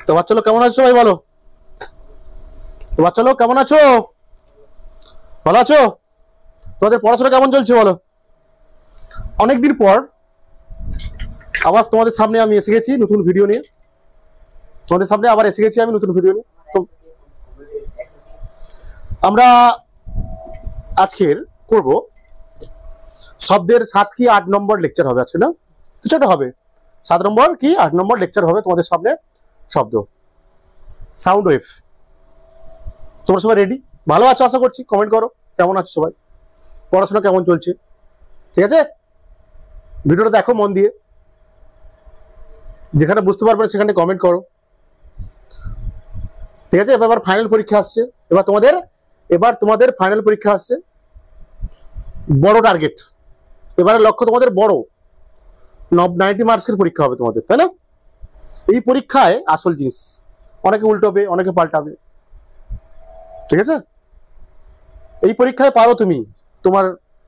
তো বাচ্চা লোক কেমন আছো সবাই বলো? তো বাচ্চা লোক কেমন আছো? ভালো আছো? তোমাদের পড়াশোনা কেমন চলছে বলো? অনেকদিন পর আবার তোমাদের সামনে আমি এসে গেছি নতুন ভিডিও নিয়ে। তোমাদের সামনে আবার এসে গেছি আমি নতুন ভিডিও নিয়ে। তো আমরা আজকের করব শব্দের 7 কি 8 নম্বর লেকচার হবে আজকে, না কিছু একটা হবে। 7 নম্বর কি 8 নম্বর লেকচার হবে তোমাদের সামনে। শব্দ, সাউন্ড ওয়েভ। তোমরা সবাই রেডি? ভালো আছো আশা করছি। কমেন্ট করো কেমন আছো সবাই, পড়াশোনা কেমন চলছে। ঠিক আছে, ভিডিওটা দেখো মন দিয়ে, যেখানে বুঝতে পারবে সেখানে কমেন্ট করো। ঠিক আছে, এবার ফাইনাল পরীক্ষা আসছে। এবার তোমাদের ফাইনাল পরীক্ষা আসছে। বড় টার্গেট, এবারে লক্ষ্য তোমাদের বড়। 90 মার্কসের পরীক্ষা হবে তোমাদের, তাই না? এই পরীক্ষায় আসল জিনিস, অনেকে উল্টোবে অনেকে পাল্টাবে। ঠিক আছে, এই পরীক্ষায় পারো তুমি তোমার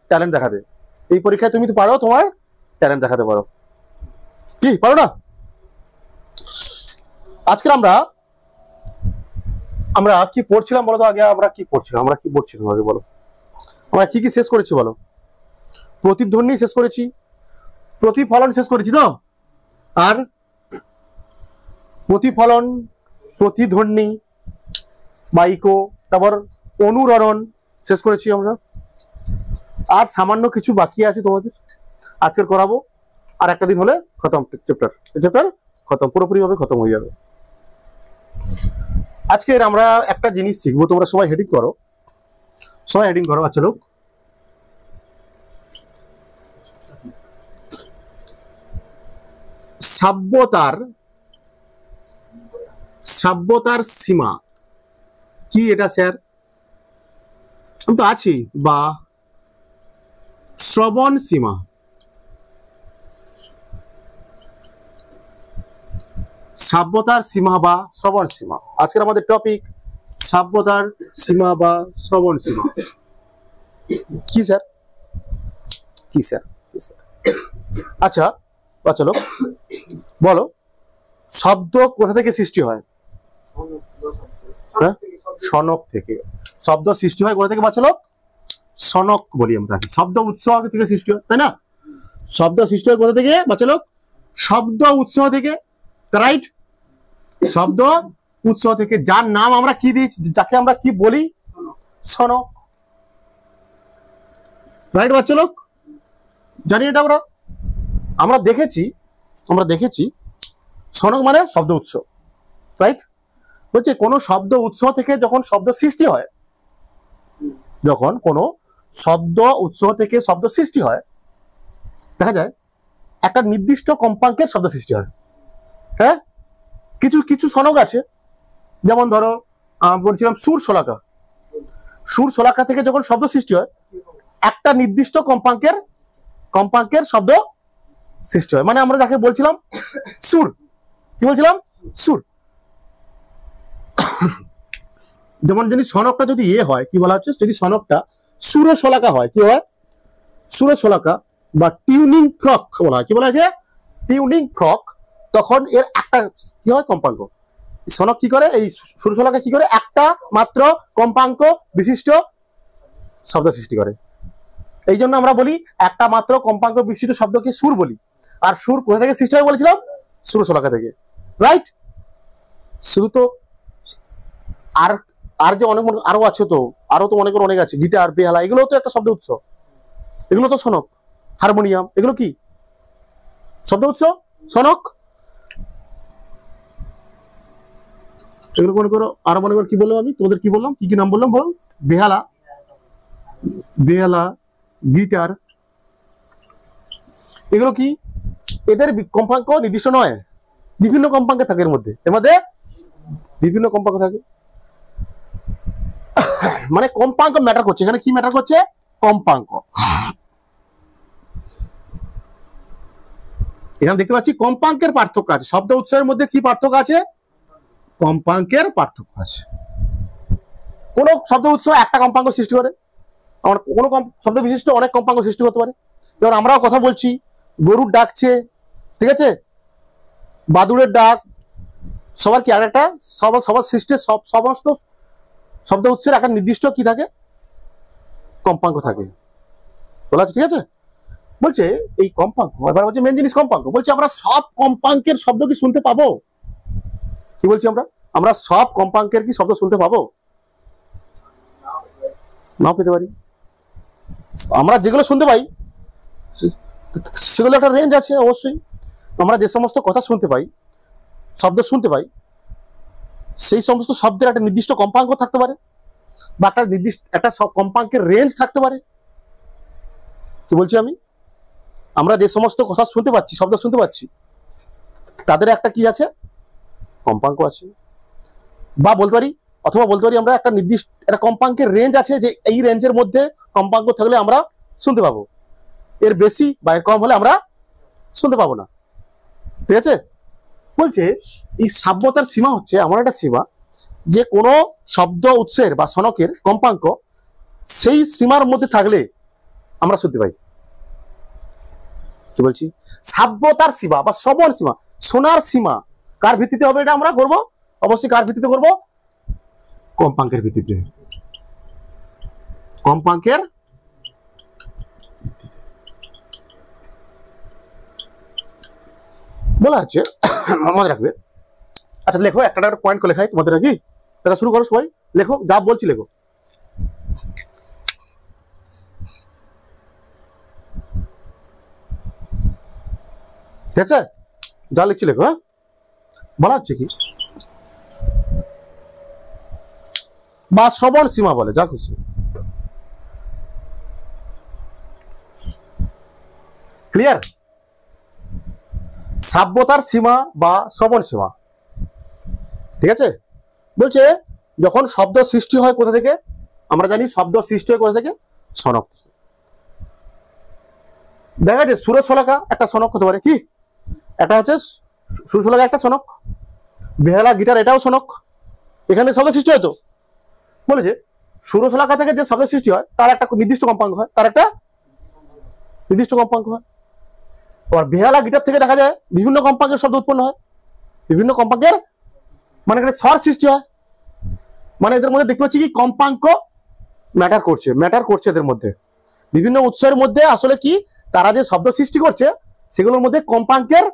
ট্যালেন্ট দেখাতে। এই পরীক্ষায় তুমি তো পারো তোমার ট্যালেন্ট দেখাতে পারো, কি পারো না? আজকে আমরা কি পড়ছিলাম বলো তো? আগে আমরা কি পড়ছিলাম আগে বলো? আমরা কি কি শেষ করেছি বলো? প্রতিধ্বনি শেষ করেছি, প্রতিফলন শেষ করেছি তো, আর প্রতিফলন, প্রতিধ্বনি বা ইকো, তারপর অনুরণন শেষ করেছি আমরা। আর সামান্য কিছু বাকি আছে তোমাদের, আজকের করাবো। আর একটা দিন হলে খতম, চ্যাপ্টার খতম, পুরোপুরি ভাবে খতম হয়ে যাবে। আজকের আমরা একটা জিনিস শিখবো। তোমরা সবাই হেডিং করো, বাচ্চা লোক। শ্রাব্যতার সীমা কি এটা স্যার? আমি তো আছি। বা শ্রবণ সীমা, শ্রাব্যতার সীমা বা শ্রবণ সীমা। আজকের আমাদের টপিক শ্রাব্যতার সীমা বা শ্রবণ সীমা। কি স্যার? আচ্ছা বাচ্চা লোক বলো, শব্দ কোথা থেকে সৃষ্টি হয়? হ্যাঁ, শনক থেকে। শব্দ সৃষ্টি হয় কোথা থেকে বাচ্চা লোক? শনক বলি আমরা। শব্দ উৎস থেকে সৃষ্টি হয়, তাই না? শব্দ সৃষ্টি হয় কোথা থেকে বাচ্চা লোক? শব্দ উৎস থেকে, রাইট? শব্দ উৎস থেকে। যার নাম আমরা কি দিই, যাকে আমরা কি বলি? শনক, রাইট বাচ্চা লোক? জানি এটা আমরা দেখেছি শনক মানে শব্দ উৎস, রাইট? বলছে কোন শব্দ উৎস থেকে যখন শব্দ সৃষ্টি হয়, যখন কোনো শব্দ উৎস থেকে শব্দ সৃষ্টি হয়, দেখা যায় একটা নির্দিষ্ট কম্পাঙ্কের শব্দ সৃষ্টি হয়। হ্যাঁ, কিছু শনক আছে, যেমন ধরো বলছিলাম সুর শলাকা থেকে যখন শব্দ সৃষ্টি হয়, একটা নির্দিষ্ট কম্পাঙ্কের শব্দ সৃষ্টি হয়। মানে আমরা যাকে বলছিলাম সুর, কি বলছিলাম? সুর। যেমন যদি সনকটা যদি হয়, কি বলা হচ্ছে? যদি সনকটা সুরশলাকা হয়, কি হয়? সুরশলাকা বা টিউনিং ফ্রক বলা হয়। কি বলা হয়েছে? Tuning fork. তখন এর একটা কি হয়? কম্পাঙ্ক। সনক কি করে? এই সুরশলাকা কি করে? একটা মাত্র কম্পাঙ্ক বিশিষ্ট শব্দ সৃষ্টি করে। এই জন্য আমরা বলি একটা মাত্র কম্পাঙ্ক বিশিষ্ট শব্দকে সুর বলি। আর সুর কোথা থেকে সৃষ্টি হয় বলেছিলাম? সুরশলাকা থেকে, রাইট? শুধু তো আর যে অনেক আরো আছে, তো আরো তো অনেক আছে। গিটার, বেহালা, এগুলো তো একটা শব্দ উৎস। এগুলো তো শনক। হারমোনিয়াম, এগুলো কি শব্দ উৎস? শনক। এগুলো মনে করো, আরো মনে করো কি বললাম আমি তোমাদের? কি বললাম? কি নাম বললাম বলো? বেহালা, গিটার, এগুলো কি? এদের কম্পাঙ্ক নির্দিষ্ট নয়, বিভিন্ন কম্পাঙ্কে থাকে। এর মধ্যে বিভিন্ন কম্পাঙ্ক থাকে। মানে কম্পাঙ্ক ম্যাটার করছে এখানে। কি ম্যাটার করছে? কম্পাঙ্ক। এখানে দেখতে পাচ্ছি কম্পাঙ্কের পার্থক্য আছে। শব্দ উৎসের মধ্যে কি পার্থক্য আছে? কম্পাঙ্কের পার্থক্য আছে। কোন শব্দ উৎস একটা কম্পাঙ্ক সৃষ্টি করে, কোন শব্দ বিশিষ্ট অনেক কম্পাঙ্ক সৃষ্টি করতে পারে। যেমন আমরাও কথা বলছি, গরুর ডাকছে, ঠিক আছে, বাদুড়ের ডাক, সবার কি একটা সবার সৃষ্টির সমস্ত শব্দ উৎসের একটা নির্দিষ্ট কি থাকে, কম্পাঙ্ক থাকে, বলা আছে, ঠিক আছে? বলছে এই কম্পাঙ্ক, এবার বলছে মেন জিনিস কম্পাঙ্ক। বলছে আমরা সব কম্পাঙ্কের শব্দ কি শুনতে পাবো? কি বলছি আমরা সব কম্পাঙ্কের কি শব্দ শুনতে পাবো? নাও পেতে পারি। আমরা যেগুলো শুনতে পাই সেগুলো একটা রেঞ্জ আছে অবশ্যই। আমরা যে সমস্ত কথা শুনতে পাই, শব্দ শুনতে পাই, সেই সমস্ত শব্দের একটা নির্দিষ্ট কম্পাঙ্ক থাকতে পারে, বা একটা নির্দিষ্ট একটা কম্পাঙ্কের রেঞ্জ থাকতে পারে। কি বলছি আমরা যে সমস্ত কথা শুনতে পাচ্ছি, শব্দ শুনতে পাচ্ছি, তাদের একটা কি আছে, কম্পাঙ্ক আছে। বা বলতে পারি, অথবা বলতে পারি আমরা একটা নির্দিষ্ট একটা কম্পাঙ্কের রেঞ্জ আছে, যে এই রেঞ্জের মধ্যে কম্পাঙ্ক থাকলে আমরা শুনতে পাবো, এর বেশি বা এর কম হলে আমরা শুনতে পাবো না, ঠিক আছে? বলছে এই শ্রাব্যতার সীমা হচ্ছে এমন একটা সীমা, যে কোনো শব্দ উৎসের বা সনকের কম্পাঙ্ক সেই সীমার মধ্যে থাকলে আমরা শুনতে পাই। কি বলছি? শ্রাব্যতার সীমা বা শ্রবণ সীমা, শোনার সীমা কার ভিত্তিতে হবে? এটা আমরা করব অবশ্যই কার ভিত্তিতে করব? কম্পাঙ্কের ভিত্তিতে। কম্পাঙ্কের বলা আছে, মনে রাখবে। আচ্ছা লেখো, একটা পয়েন্ট করে লেখাই তোমাদের নাকি, দেখা শুরু করো সবাই, লেখো যা বলছি লেখো। ঠিক আছে, যা লিখছি লেখো। হ্যাঁ, বলা হচ্ছে কি, বা শ্রবণ সীমা বলে, যা খুশি। ক্লিয়ার? শ্রাব্যতার সীমা বা শ্রবণ সীমা, ঠিক আছে? বলছে যখন শব্দ সৃষ্টি হয় কোথা থেকে? আমরা জানি শব্দ সৃষ্টি হয় কোথা থেকে? সনক। দেখা যাচ্ছে সুরশলাকা একটা সনক হতে পারে, কি একটা হচ্ছে সুরশলাকা একটা সনক, বেহালা গিটার এটাও সনক, এখানে শব্দ সৃষ্টি হয়। তো বলেছে সুরশলাকা থেকে যে শব্দ সৃষ্টি হয় তার একটা নির্দিষ্ট কম্পাঙ্ক হয়, তার একটা নির্দিষ্ট কম্পাঙ্ক হয়। আবার বেহালা গিটার থেকে দেখা যায় বিভিন্ন কম্পাঙ্কের শব্দ উৎপন্ন হয়, বিভিন্ন কম্পাঙ্কের মানে স্বর সৃষ্টি হয়। মানে এদের মধ্যে দেখতে পাচ্ছি কি কম্পাঙ্ক ম্যাটার করছে এদের মধ্যে। বিভিন্ন উৎসের মধ্যে আসলে কি তারা যে শব্দ সৃষ্টি করছে সেগুলোর মধ্যে কম্পাঙ্কের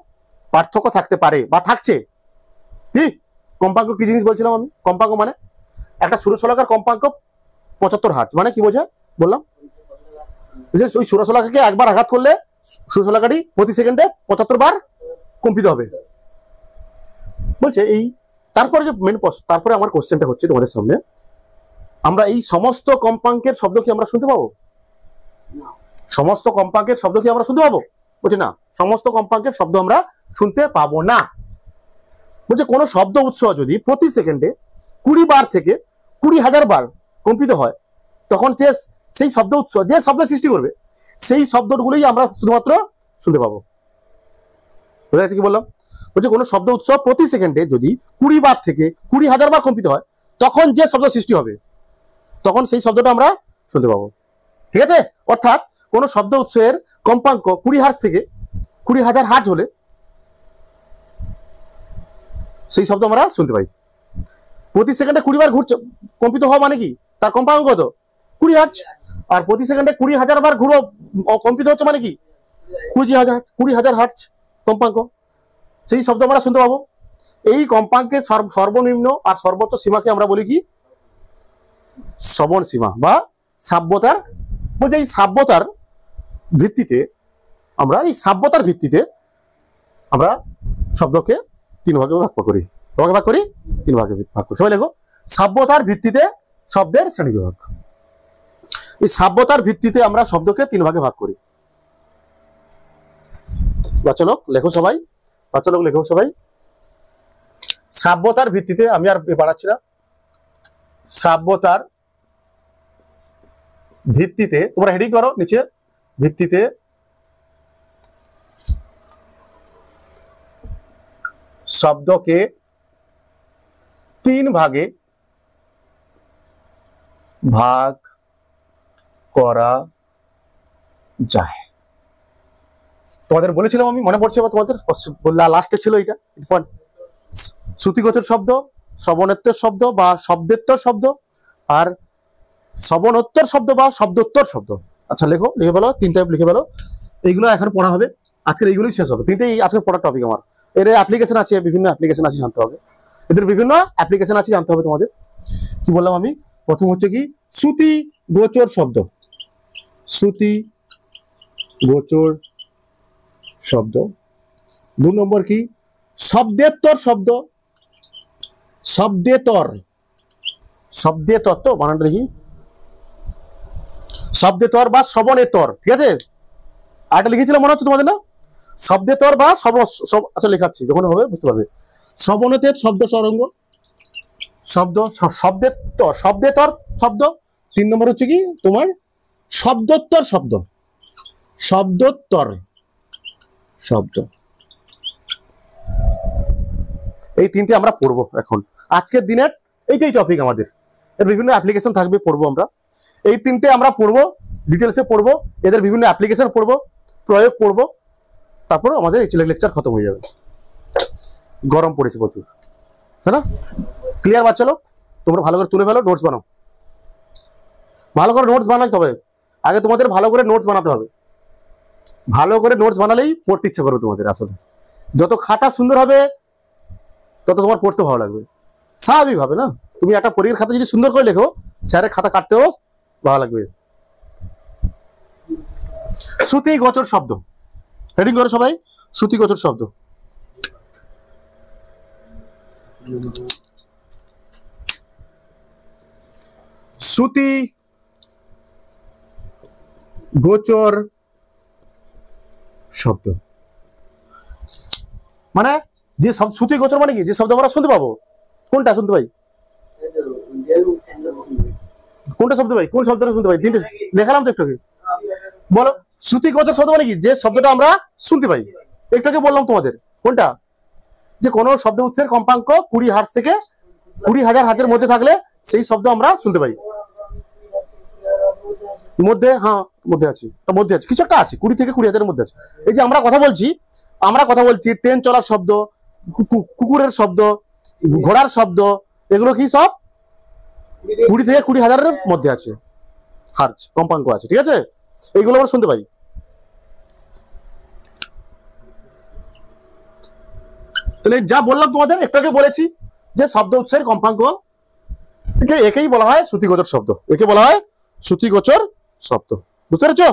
পার্থক্য থাকতে পারে বা থাকছে। কি কম্পাঙ্ক কি জিনিস বলছিলাম আমি? কম্পাঙ্ক মানে একটা সুরশলাকার কম্পাঙ্ক 75 হার্জ, মানে কি বোঝায় বললাম? ওই সুরশলাকাকে একবার আঘাত করলে সুরশলাকাটি প্রতি সেকেন্ডে 75 বার কম্পিত হবে। বলছে এই তারপরে যে মেন তারপরে আমার কোশ্চেনটা হচ্ছে তোমাদের সামনে, আমরা এই সমস্ত কম্পাঙ্কের শব্দ কি আমরা শুনতে পাবো? সমস্ত কম্পাঙ্কের শব্দ কি আমরা শুনতে পাবো? বলছে না, সমস্ত কম্পাঙ্কের শব্দ আমরা শুনতে পাবো না। বলছে কোন শব্দ উৎস যদি প্রতি সেকেন্ডে 20 বার থেকে 20,000 বার কম্পিত হয়, তখন সেই শব্দ উৎস যে শব্দ সৃষ্টি করবে সেই শব্দগুলোই আমরা শুধুমাত্র শুনতে পাবো। বুঝা যাচ্ছে কি বললাম? বলছে কোন শব্দ উৎস প্রতি সেকেন্ডে যদি 20 বার থেকে 20,000 বার কম্পিত হয়, তখন যে শব্দ সৃষ্টি হবে তখন সেই শব্দটা আমরা শুনতে পাবো। ঠিক আছে? অর্থাৎ কোন শব্দ উৎসের কম্পাঙ্ক 20 হার্জ থেকে 20,000 হার্জ হলে সেই শব্দ আমরা শুনতে পাই। প্রতি সেকেন্ডে 20 বার ঘুরছে কম্পিত হওয়া মানে কি তার কম্পাঙ্ক কত? 20 হার্জ। আর প্রতি সেকেন্ডে 20,000 বার ঘুরো কম্পিত হচ্ছে মানে কি 20,000 হার্জ কম্পাঙ্ক, সেই শব্দ আমরা শুনতে পাবো। এই কম্পাঙ্কের সর্বনিম্ন আর সর্বোচ্চ সীমাকে আমরা বলি কি? শ্রবণ সীমা বা শ্রাব্যতার। বলছে এই শ্রাব্যতার ভিত্তিতে আমরা শব্দকে 3 ভাগে ভাগ করি। তিন ভাগে ভাগ করি। সবাই লেখো, শ্রাব্যতার ভিত্তিতে শব্দের শ্রেণী বিভাগ। এই শ্রাব্যতার ভিত্তিতে আমরা শব্দকে 3 ভাগে ভাগ করি। বাচ্চালোক লেখো সবাই, শ্রাব্যতার ভিত্তিতে, আমি আর বাড়াচ্ছি না, শ্রাব্যতার ভিত্তিতে তোমরা হেডিং করো নিচে, ভিত্তিতে শব্দকে 3 ভাগে ভাগ করা যায়। তোমাদের বলেছিলাম আমি, মনে পড়ছে তোমাদের লাস্টে ছিল এটা শ্রুতিগোচর শব্দ, শ্রবণোত্তর শব্দ বা শব্দেত্তর শব্দ, আর শ্রবণোত্তর শব্দ বা শব্দোত্তর শব্দ। আচ্ছা লেখো, লিখে বলো, 3 টাইপ লিখে বলো। এইগুলো এখন পড়া হবে, আজকের এইগুলোই শেষ হবে। তিনটেই আজকের পড়ার টপিক আমার। এর অ্যাপ্লিকেশন আছে, বিভিন্ন অ্যাপ্লিকেশন আছে, জানতে হবে। এদের বিভিন্ন অ্যাপ্লিকেশন আছে, জানতে হবে তোমাদের। কি বললাম আমি? প্রথম হচ্ছে কি শ্রুতি গোচর শব্দ, শ্রুতি গোচর শব্দ। 2 নম্বর কি শব্দেত্তর শব্দ, শব্দেতর, শব্দেতর তো বানানটা দেখি, শব্দেতর বা শ্রবণেতর, ঠিক আছে? আরেকটা লিখেছিলাম মনে হচ্ছে তোমাদের না, শব্দেতর বা আচ্ছা লেখাচ্ছি, যখন হবে বুঝতে পারবে। শ্রবণেতের শব্দ সরঙ্গ শব্দ, শব্দেতর, শব্দেতর শব্দ। 3 নম্বর হচ্ছে কি তোমার শব্দোত্তর শব্দ, শব্দোত্তর শব্দ। এই 3টে আমরা পড়বো এখন আজকের দিনের, এইটাই টপিক আমাদের। এর বিভিন্ন অ্যাপ্লিকেশন থাকবে, পড়বো আমরা। এই 3টে আমরা পড়বো, ডিটেলসে পড়বো, এদের বিভিন্ন অ্যাপ্লিকেশন পড়বো, প্রয়োগ পড়বো, তারপর আমাদের এই লেকচার খতম হয়ে যাবে। গরম পড়েছে প্রচুর, তাই না? ক্লিয়ার বাচ্চা লোক? তোমরা ভালো করে তুলে ফেলো, নোটস বানাও, ভালো করে নোটস বানাতে হবে। আগে তোমাদের ভালো করে নোটস বানাতে হবে, ভালো করে নোটস বানালেই পড়তে ইচ্ছা করবে তোমাদের। আসলে যত খাতা সুন্দর হবে তত তোমার পড়তে ভালো লাগবে, স্বাভাবিক ভাবে না? তুমি একটা পরীক্ষার খাতা যদি সুন্দর করে লেখো, স্যারের খাতা কাটতেও ভালো লাগবে। শ্রুতি গোচর শব্দ, হেডিং করো সবাই, শ্রুতি গোচর শব্দ। শ্রুতি গোচর শব্দ মানে যে শ্রুতি গোচর মানে কি, যে শব্দ আমরা শুনতে পাবো। কোনটা শুনতে পাই? কোনটা শব্দ পাই? কোন শব্দটা শুনতে পাই? তিনটে লেখালাম তো একটু আগে। বলো, শ্রুতি গোচর শব্দ মানে কি, যে শব্দটা আমরা শুনতে পাই। একটু আগে বললাম তোমাদের। কোনটা? যে কোনো শব্দ উৎসের কম্পাঙ্ক 20 হার্জ থেকে 20,000 হার্জের মধ্যে থাকলে সেই শব্দ আমরা শুনতে পাই। মধ্যে, হ্যাঁ মধ্যে আছে, মধ্যে আছে, কিছু একটা আছে, 20 থেকে 20,000 মধ্যে আছে। এই যে আমরা কথা বলছি, ট্রেন চলার শব্দ, কুকুরের শব্দ, ঘোড়ার শব্দ, এগুলো কি সব 20 থেকে 20,000 মধ্যে আছে, হার্জ কম্পাঙ্ক আছে, ঠিক আছে? এইগুলো আমরা শুনতে পাই। তাহলে যা বললাম তোমাদের, একটু আগে বলেছি যে শব্দ উৎসের কম্পাঙ্ক, একেই বলা হয় শ্রুতিগোচর শব্দ, একে বলা হয় শ্রুতিগোচর শব্দ। বুঝতে পেরেছো?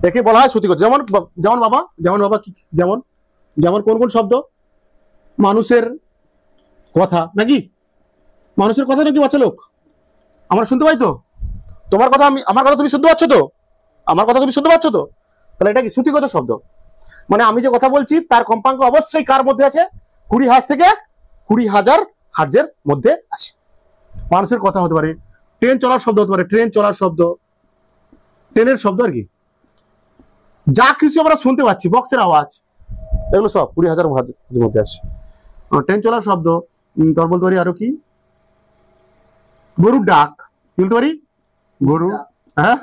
একে বলা হয় শ্রুতিগোচর। যেমন যেমন বাবা কি, যেমন যেমন কোন কোন শব্দ? মানুষের কথা নাকি, মানুষের কথা নাকি বাচ্চা লোক আমরা শুনতে পাই তো? তোমার কথা আমার কথা তুমি শুনতে পাচ্ছ তো? আমার কথা তুমি শুনতে পাচ্ছ তো? তাহলে এটা কি শ্রুতিগোচর শব্দ? মানে আমি যে কথা বলছি তার কম্পাঙ্ক অবশ্যই কার মধ্যে আছে? 20 হার্জ থেকে 20,000 হার্জের মধ্যে আছে। মানুষের কথা হতে পারে, ট্রেন চলার শব্দ হতে পারে, ট্রেন চলার শব্দ, ট্রেনের শব্দ আর কি, যা কিছু আমরা শুনতে পাচ্ছি, বক্সের আওয়াজ, এগুলো সব 20,000 হার্জের মধ্যে আছে। ট্রেন চলার শব্দ, তার বলতে পারি আরো কি, গরুর ডাক, কি বলতে পারি? গরু, হ্যাঁ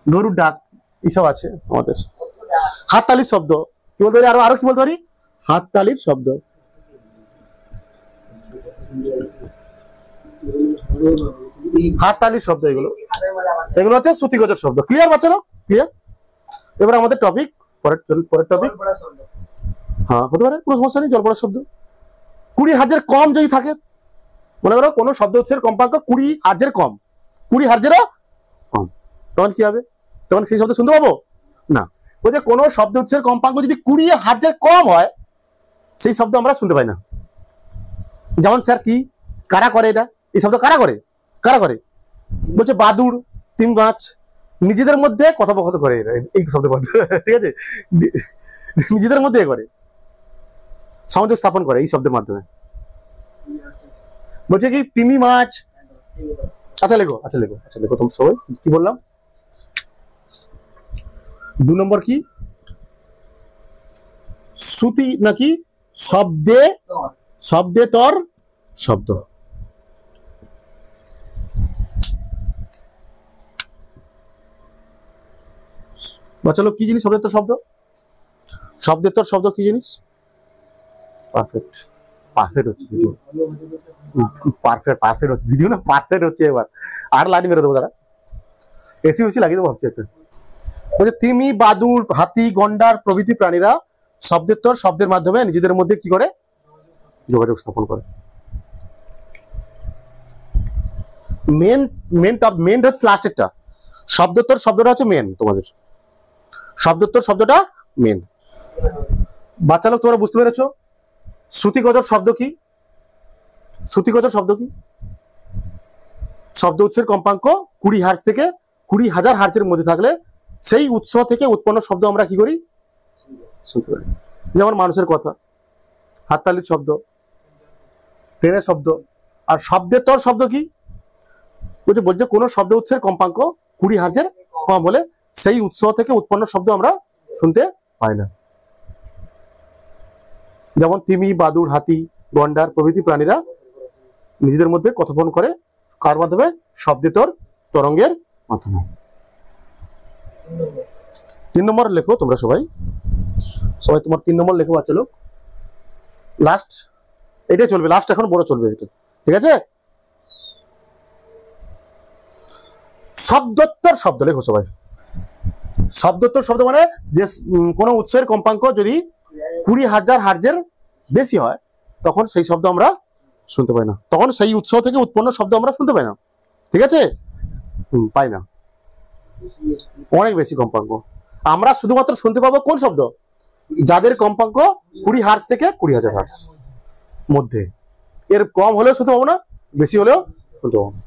গরুর ডাক, এইসব আছে আমাদের। হাততালির শব্দ, কি বলতে পারি? আরো কি বলতে পারি? হাততালির শব্দ। হাততালির শব্দ, এগুলো হচ্ছে শ্রুতিগোচর শব্দ। ক্লিয়ার বাচ্চা না? ক্লিয়ার? এবার আমাদের টপিক, পরের টপিক, হ্যাঁ হতে পারে, কোনো সমস্যা নেই। জল পড়ার শব্দ 20 হার্জের কম যদি থাকে, মনে করো কোনো শব্দ উৎসের কম্পাঙ্ক 20 হার্জের কম, 20 হার্জেরও কম, তখন কি হবে? তখন সেই শব্দ শুনতে পাবো না। বলছে কোনো শব্দ উৎসের কম্পাঙ্ক যদি 20 হার্জের কম হয়, সেই শব্দ আমরা শুনতে পাই না। যেমন স্যার কি, কারা করে এটা, এই শব্দ কারা করে? কারা করে? বলছে বাদুড়, তিন গাছ, নিজেদের মধ্যে কথোপকথন করে এই শব্দ, ঠিক আছে? নিজেদের মধ্যে করে, সংযোগ স্থাপন করে এই শব্দের মাধ্যমে। বলছে কি তিমি মাছ। আচ্ছা লেখো তোমরা সবাই, কি বললাম? 2 নম্বর কি শ্রুতি নাকি শব্দেতর শব্দ। বাচ্চা লোক কি জিনিস শব্দেতর শব্দ? শব্দেতর শব্দ কি জিনিস? পারফেক্ট পারফেক্ট হচ্ছে ভিডিও, পারফেক্ট হচ্ছে ভিডিও না, পারফেক্ট হচ্ছে। এবার আর লাইন মেরে দেবো দাঁড়া, এসি ওসি লাগিয়ে দেবো ভাবছি একটা। বলছে তিমি, বাদুড়, হাতি, গন্ডার প্রভৃতি প্রাণীরা শব্দোত্তর শব্দের মাধ্যমে নিজেদের মধ্যে কি করে? যোগাযোগ স্থাপন করে। মেন হচ্ছে লাস্ট একটা। শব্দোত্তর শব্দটা হচ্ছে মেন, তোমাদের শব্দোত্তর শব্দটা মেন। বাচ্চা লোক তোমরা বুঝতে পেরেছো? শ্রুতিগোচর শব্দ কি? শ্রুতিগোচর শব্দ কি? শব্দ উৎসের কম্পাঙ্ক 20 হার্জ থেকে 20,000 হার্জের মধ্যে থাকলে সেই উৎস থেকে উৎপন্ন শব্দ আমরা কি করি? শুনতে পারি। যেমন মানুষের কথা, হাততালির শব্দ, ট্রেনের শব্দ। আর শব্দের তর শব্দ কি? বলছে কোন শব্দ উৎসের কম্পাঙ্ক 20 হার্জের কম হলে সেই উৎস থেকে উৎপন্ন শব্দ আমরা শুনতে পাই না। যেমন তিমি, বাদুড়, হাতি, গন্ডার প্রভৃতি প্রাণীরা নিজেদের মধ্যে কথোপকথন করে কার মাধ্যমে? শব্দেতর তরঙ্গের মাধ্যমে। 3 নম্বর লেখো তোমরা সবাই তোমার 3 নম্বর লেখো বাচ্চা লোক। লাস্ট এটাই চলবে, লাস্ট এখন বড় চলবে এটা, ঠিক আছে? শব্দোত্তর শব্দ লেখো সবাই। শব্দোত্তর শব্দ মানে যে কোনো উৎসের কম্পাঙ্ক যদি 20,000 হার্জের বেশি হয় তখন সেই শব্দ আমরা শুনতে পাই না, তখন সেই উৎস থেকে উৎপন্ন শব্দ আমরা শুনতে পাই না, ঠিক আছে? পাই না, অনেক বেশি কম্পাঙ্ক। আমরা শুধুমাত্র শুনতে পাবো কোন শব্দ? যাদের কম্পাঙ্ক 20 হার্জ থেকে 20,000 হার্জ মধ্যে। এর কম হলেও শুনতে পাবো না, বেশি হলেও শুনতে পাবো না।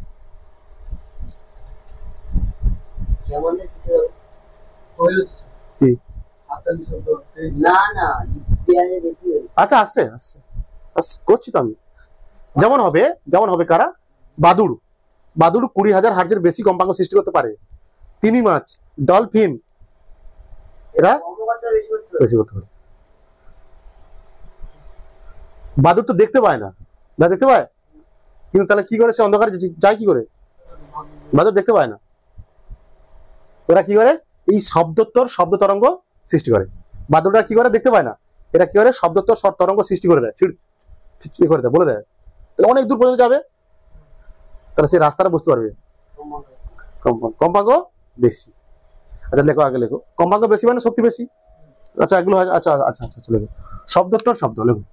আচ্ছা আসছে আসছে করছি তো আমি। যেমন হবে কারা? বাদুড় 20,000 হার্জের বেশি কম্পাঙ্ক সৃষ্টি করতে পারে। তিমি মাছ, ডলফিন এরা বেশি করতে পারে। বাদুড় তো দেখতে পায় না, দেখতে পায় কিন্তু তাহলে কি করে? সে অন্ধকারে যায় কি করে? বাদুড় দেখতে পায় না, ওরা কি করে? এই শব্দোত্তর শব্দ তরঙ্গ সৃষ্টি করে। বাদুড়রা কি করে? দেখতে পায় না, এরা কি করে? শব্দোত্তর তরঙ্গ সৃষ্টি করে দেয়, করে দেয়, বলে দেয়। তাহলে অনেক দূর পর্যন্ত যাবে, তাহলে সেই রাস্তাটা বুঝতে পারবে। কম্পাঙ্ক বেশি। আচ্ছা লেখো, আগে লেখো। কম্পাঙ্ক বেশি মানে শক্তি বেশি। আচ্ছা এগুলো আচ্ছা আচ্ছা আচ্ছা লেখো। শব্দোত্তর শব্দ লেখো,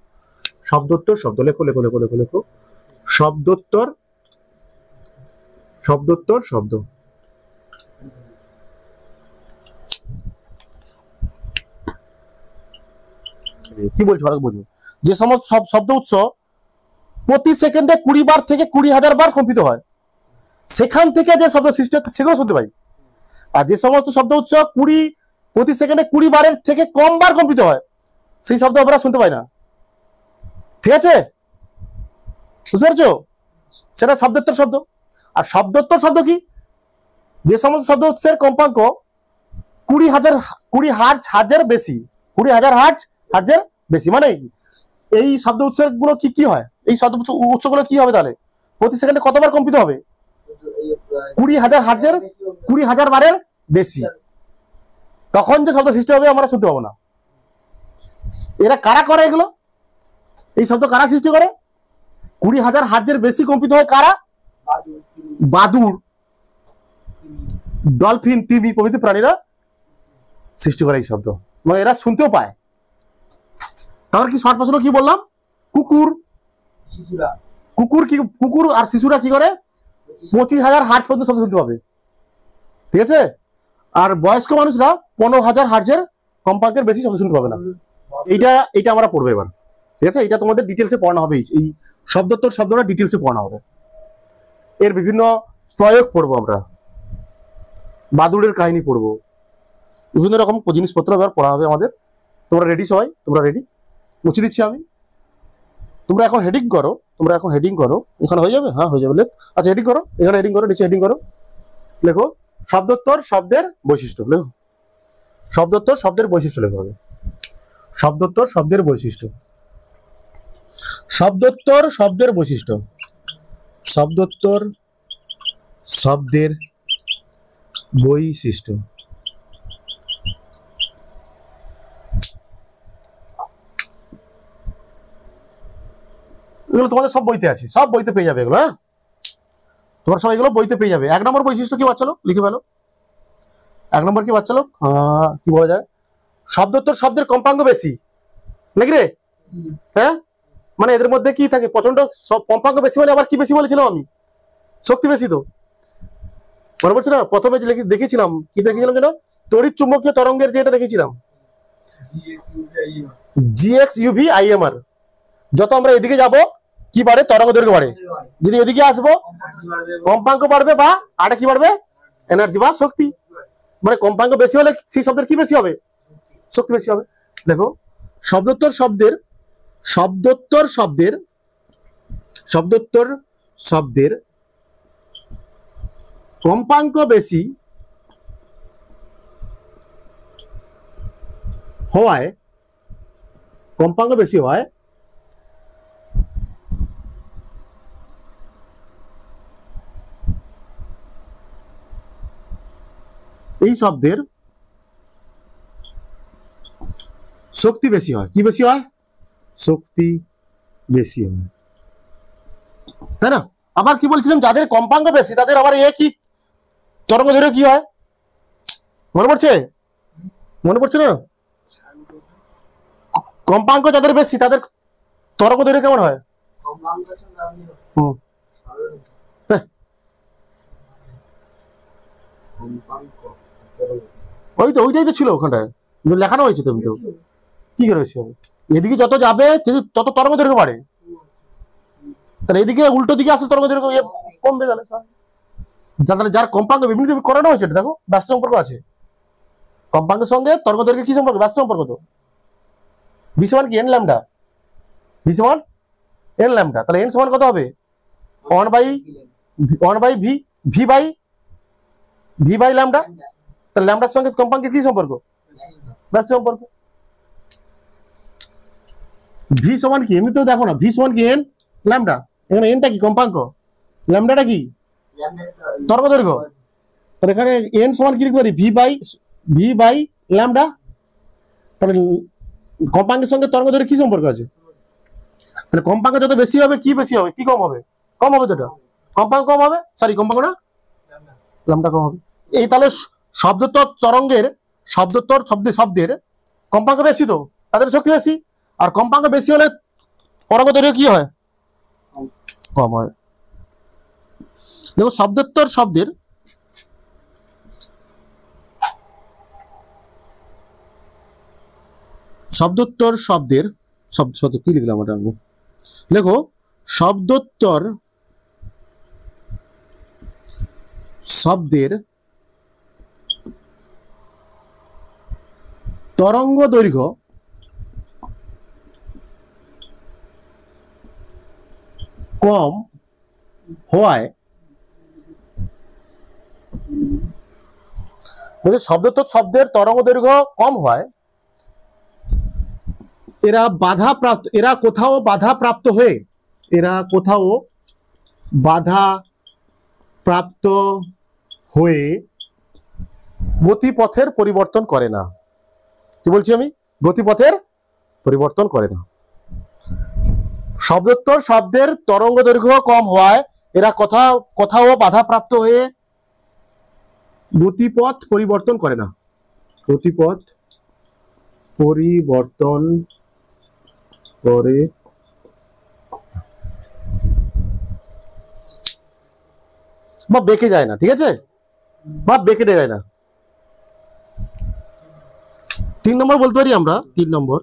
শব্দোত্তর শব্দ লেখো লেখো লেখো লেখো লেখো। শব্দোত্তর শব্দ। কি বলছো ভালো বুঝো। যে সমস্ত শব্দ উৎস প্রতি সেকেন্ডে 20 বার থেকে 20,000 বার কম্পিত হয়, সেখান থেকে যে শব্দ সৃষ্টি হয় সেগুলো শুনতে পাই। আর যে সমস্ত শব্দ উৎস প্রতি সেকেন্ডে 20 বারের থেকে কম বার কম্পিত হয় সেই শব্দ আমরা শুনতে পাই না, ঠিক আছে? বুঝতে পারছো? সেটা শব্দোত্তর শব্দ। আর শব্দোত্তর শব্দ কি? যে সমস্ত শব্দ উৎসের কম্পাঙ্ক 20 হার্জের বেশি, 20,000 হার্জের বেশি। মানে এই শব্দ উৎস গুলো কি হয়? এই শব্দ উৎসগুলো কি হবে তাহলে? প্রতি সেকেন্ডে কতবার কম্পিত হবে? 20,000 হার্জের 20,000 বারের বেশি। তখন যে শব্দ সৃষ্টি হবে আমরা শুনতে পাবো না। এরা কারা করে এগুলো? এই শব্দ কারা সৃষ্টি করে? 20,000 হার্জের বেশি কম্পিত হয় কারা? বাদুড়, ডলফিন, তিমি প্রভৃতি প্রাণীরা সৃষ্টি করে এই শব্দ, এবং এরা শুনতেও পায়। তাহলে কি শর্ট প্রশ্ন কি বললাম? কুকুর আর শিশুরা কি করে? 25,000 হার্জ পর্যন্ত শব্দ শুনতে পাবে, ঠিক আছে? আর বয়স্ক মানুষরা 15,000 হার্জের কম্পাঙ্কের বেশি শব্দ শুনতে পাবে না। এইটা আমরা পড়বো এবার, ঠিক আছে? এটা তোমাদের ডিটেলসে পড়ানো হবে, এই শব্দোত্তর শব্দটা ডিটেলসে পড়ানো হবে। এর বিভিন্ন প্রয়োগ পড়বো আমরা, বাদুড়ের কাহিনী পড়বো, বিভিন্ন রকম জিনিসপত্র এবার পড়া হবে আমাদের। তোমরা রেডি সবাই? তোমরা রেডি? মুছে দিচ্ছি আমি, তোমরা এখন হেডিং করো, এখানে হয়ে যাবে? হ্যাঁ হয়ে যাবে। আচ্ছা হেডিং করো, এখানে হেডিং করো, নিচে হেডিং করো, লেখো শব্দোত্তর শব্দের বৈশিষ্ট্য। লেখো শব্দোত্তর শব্দের বৈশিষ্ট্য, লেখো হবে শব্দোত্তর শব্দের বৈশিষ্ট্য। শব্দোত্তর শব্দের বৈশিষ্ট্য, শব্দোত্তর শব্দের বৈশিষ্ট্য। এগুলো তোমাদের সব বইতে আছে, সব বইতে পেয়ে যাবে এগুলো। হ্যাঁ, তোমার সব এগুলো বইতে পেয়ে যাবে। 1 নম্বর বৈশিষ্ট্য কি বাচ্চালো লিখে ফেলো। 1 নম্বর কি বাচ্চালো, কি বলা যায়, শব্দোত্তর শব্দের কম্পাঙ্ক বেশি নাকি রে? হ্যাঁ, মানে এদের মধ্যে কি থাকে, প্রচন্ড কম্পাঙ্ক বেশি, মানে আবার কি বেশি বলেছিলাম আমি, শক্তি বেশি। তো মনে পড়ছে না, প্রথমে যে দেখেছিলাম, কি দেখেছিলাম যেন, তড়িৎ চুম্বকীয় তরঙ্গের যেটা দেখেছিলাম, GXUV-IMR। যত আমরা এদিকে যাব কি বাড়ে, তরঙ্গ দৈর্ঘ্য বাড়ে। যদি এদিকে আসবো কম্পাঙ্ক বাড়বে, বা আটা কি বাড়বে, এনার্জি বা শক্তি। মানে কম্পাঙ্ক বেশি হলে সেই শব্দের কি বেশি হবে, শক্তি বেশি হবে। দেখো, শব্দোত্তর শব্দের কম্পাঙ্ক বেশি হওয়ায় এই শব্দের শক্তি বেশি হয়। কি বেশি হয়, শক্তি বেশি হয়, তাই না? আবার কি বলছিলাম, যাদের কম্পাঙ্ক বেশি তাদের আবার কি তরঙ্গ দৈর্ঘ্য কি হয়, মনে পড়ছে না? কম্পাঙ্ক যাদের বেশি তাদের তরঙ্গ দৈর্ঘ্য কেমন হয়? ওইটাই তো ছিল ওখানটায় লেখানো হয়েছে। তুমি তো কি করেছো, এদিকে যত যাবে তত তরঙ্গ দৈর্ঘ্য বাড়ে, তাহলে এদিকে উল্টো দিকে আসলে তরঙ্গ দৈর্ঘ্য কমবে। তাহলে যার কম্পাঙ্ক বিভিন্ন করানো হয়েছে, দেখো ব্যস্ত সম্পর্ক আছে কম্পাঙ্কের সঙ্গে তরঙ্গ দৈর্ঘ্য, কি সম্পর্ক, ব্যস্ত সম্পর্ক। তো ভি সমান কি, n ল্যামডা, ভি সমান n ল্যামডা। তাহলে n সমান কত হবে, 1/v বাই ল্যামডা। তাহলে ল্যামডার সঙ্গে কম্পাঙ্কের কি সম্পর্ক, ব্যস্ত সম্পর্ক। ভি সমান কি, এমনি তো দেখো না, ভি সমান কি n ল্যামডা, এখানে nটা কি কম্পাঙ্ক, ল্যামডাটা কি তরঙ্গ দৈর্ঘ্য। তাহলে এখানে n সমান কি লিখতে পারি, ভি বাই ল্যামডা। তাহলে কম্পাঙ্কের সঙ্গে তরঙ্গ দৈর্ঘ্য কি সম্পর্ক আছে? তাহলে কম্পাঙ্ক যত বেশি হবে কি বেশি হবে, কি কম হবে, কম হবে। তো এটা কম্পাঙ্ক কম হবে, সরি কম্পাঙ্ক না, ল্যামডা কম হবে। এই তাহলে শব্দের কম্পাঙ্ক বেশি, তো তাদের শক্তি বেশি। আর কম্পাঙ্ক বেশি হলে তরঙ্গ দৈর্ঘ্য কি হয়, কম হয়। দেখো, শব্দোত্তর শব্দের শব্দ কি লিখলাম ওটা, দেখো শব্দোত্তর শব্দের তরঙ্গ দৈর্ঘ্য কম হওয়ায়, শব্দোত্তর শব্দের তরঙ্গ দৈর্ঘ্য কম হয়, এরা কোথাও বাধা প্রাপ্ত হয়ে গতিপথের পরিবর্তন করে না। কি বলছি আমি, গতিপথের পরিবর্তন করে না। শব্দোত্তর শব্দের তরঙ্গ দৈর্ঘ্য কম হওয়ায় এরা কোথাও বাধা প্রাপ্ত হয়ে গতিপথ পরিবর্তন করে না, গতিপথ পরিবর্তন করে বা বেঁকে যায় না। ঠিক আছে, বা বেঁকে যায় না। 3 নম্বর বলতে পারি আমরা, 3 নম্বর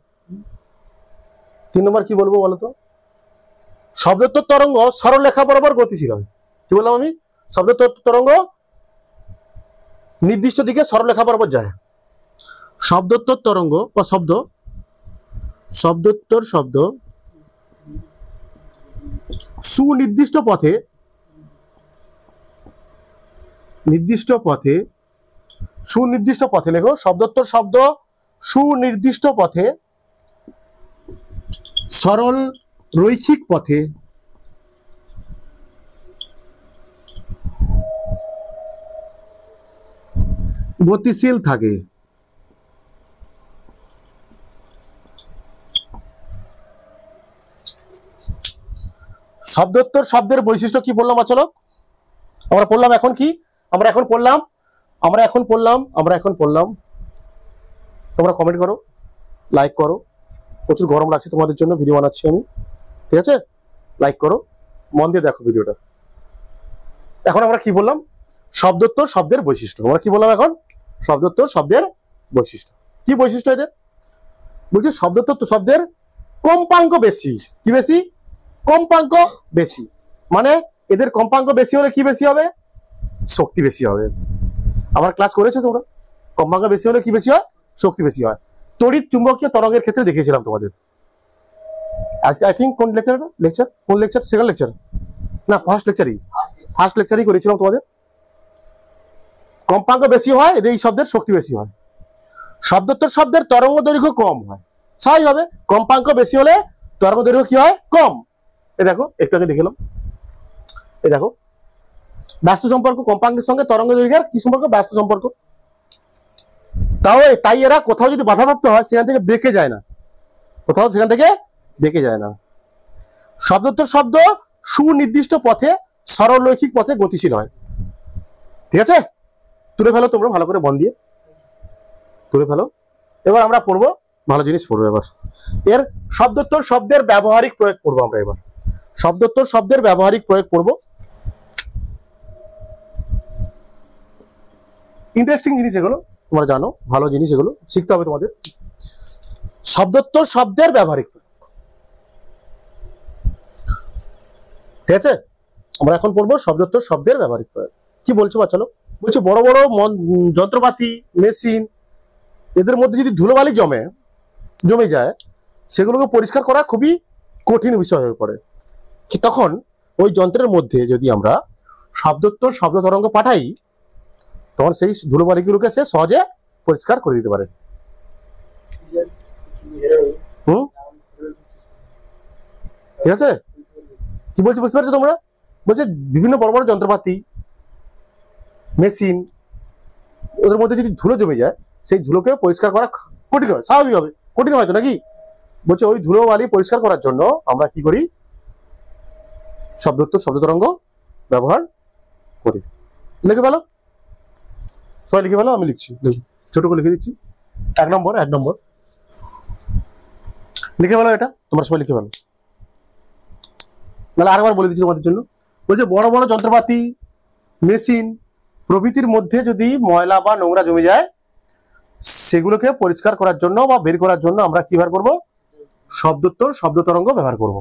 কি বলবো বলতো, শব্দোত্তর তরঙ্গ সরলরেখা বরাবর গতিশীল হয়। কি বললাম আমি, শব্দোত্তর তরঙ্গ নির্দিষ্ট দিকে সরলরেখা বরাবর যায়। শব্দোত্তর তরঙ্গ বা শব্দোত্তর শব্দ সুনির্দিষ্ট পথে লেখো, শব্দোত্তর শব্দ সুনির্দিষ্ট পথে, সরল রৈখিক পথে গতিশীল থাকে। শব্দোত্তর শব্দের বৈশিষ্ট্য কি বললাম চলো আমরা পড়লাম এখন কি আমরা এখন পড়লাম তোমরা কমেন্ট করো লাইক করো প্রচুর গরম লাগছে তোমাদের জন্য ভিডিও বানাচ্ছি আমি ঠিক আছে লাইক করো মন দিয়ে দেখো ভিডিওটা এখন আমরা কি বললাম শব্দোত্তর শব্দের বৈশিষ্ট্য আমরা কি বললাম এখন শব্দোত্তর শব্দের বৈশিষ্ট্য কি বৈশিষ্ট্য এদের বলছি শব্দোত্তর শব্দের কম্পাঙ্ক বেশি কি বেশি কম্পাঙ্ক বেশি মানে এদের কম্পাঙ্ক বেশি হলে কি বেশি হবে শক্তি বেশি হবে আমার ক্লাস করেছো তোমরা কম্পাঙ্ক বেশি হলে কি বেশি হয় শক্তি বেশি হয় তড়িৎ চুম্বকীয় তরঙ্গের ক্ষেত্রে দেখিয়েছিলাম তোমাদের আই থিঙ্ক কোন লেকচার সেকেন্ড লেকচার না ফার্স্ট লেকচারই করেছিলাম তোমাদের কম্পাঙ্ক বেশি হয় এদের এই শব্দের শক্তি বেশি হয় শব্দোত্তর শব্দের তরঙ্গ দৈর্ঘ্য কম হয় স্বাভাবিকভাবে কম্পাঙ্ক বেশি হলে তরঙ্গ দৈর্ঘ্য কি হয় কম এই দেখো একটু আগে দেখিলাম এই দেখো ব্যস্ত সম্পর্ক কম্পাঙ্কের সঙ্গে তরঙ্গ দৈর্ঘ্যের কি সম্পর্ক ব্যস্ত সম্পর্ক তাই এরা কোথাও যদি বাধাপ্রাপ্ত হয় সেখান থেকে বেঁকে যায় না শব্দোত্তর শব্দ সুনির্দিষ্ট পথে সরলরৈখিক পথে গতিশীল হয় ঠিক আছে তুলে ফেলো তোমরা ভালো করে মন দিয়ে তুলে ফেলো এবার আমরা পড়বো ভালো জিনিস পড়বো এবার এর শব্দোত্তর শব্দের ব্যবহারিক প্রয়োগ পড়বো আমরা এবার শব্দোত্তর শব্দের ব্যবহারিক প্রয়োগ পড়বো ইন্টারেস্টিং জিনিস এগুলো তোমরা জানো ভালো জিনিস এগুলো শিখতে হবে তোমাদের শব্দোত্তর শব্দের ব্যবহারিক প্রয়োগ ঠিক আছে আমরা এখন পড়বো শব্দোত্তর শব্দের ব্যবহারিক প্রয়োগ কি বলছো বাচ্চালো বলছে বড় বড় যন্ত্রপাতি মেশিন এদের মধ্যে যদি ধুলোবালি জমে যায় সেগুলোকে পরিষ্কার করা খুবই কঠিন বিষয় হয়ে পড়ে তখন ওই যন্ত্রের মধ্যে যদি আমরা শব্দোত্তর শব্দ তরঙ্গ পাঠাই তখন সেই ধুলোবালিগুলোকে সে সহজে পরিষ্কার করে দিতে পারে ঠিক আছে কি বলছি বুঝতে পারছো তোমরা বলছে বিভিন্ন বড় বড় যন্ত্রপাতি মেশিন ওদের মধ্যে যদি ধুলো জমে যায় সেই ধুলোকে পরিষ্কার করা কঠিন হয় স্বাভাবিকভাবে কঠিন হয়তো নাকি বলছে ওই ধুলোবালি পরিষ্কার করার জন্য আমরা কি করি শব্দোত্তর শব্দ তরঙ্গ ব্যবহার করি লিখে ফেলো সবাই লিখে ফেলো আমি লিখছি ছোট করে লিখে দিচ্ছি এক নম্বর লিখে ফেলো এটা তোমরা সবাই লিখে ফেলো নাহলে আরেকবার বলে দিচ্ছি তোমাদের জন্য বলছে বড় বড় যন্ত্রপাতি মেশিন প্রভৃতির মধ্যে যদি ময়লা বা নোংরা জমে যায় সেগুলোকে পরিষ্কার করার জন্য বা বের করার জন্য আমরা কি ব্যবহার করবো শব্দোত্তর শব্দ তরঙ্গ ব্যবহার করব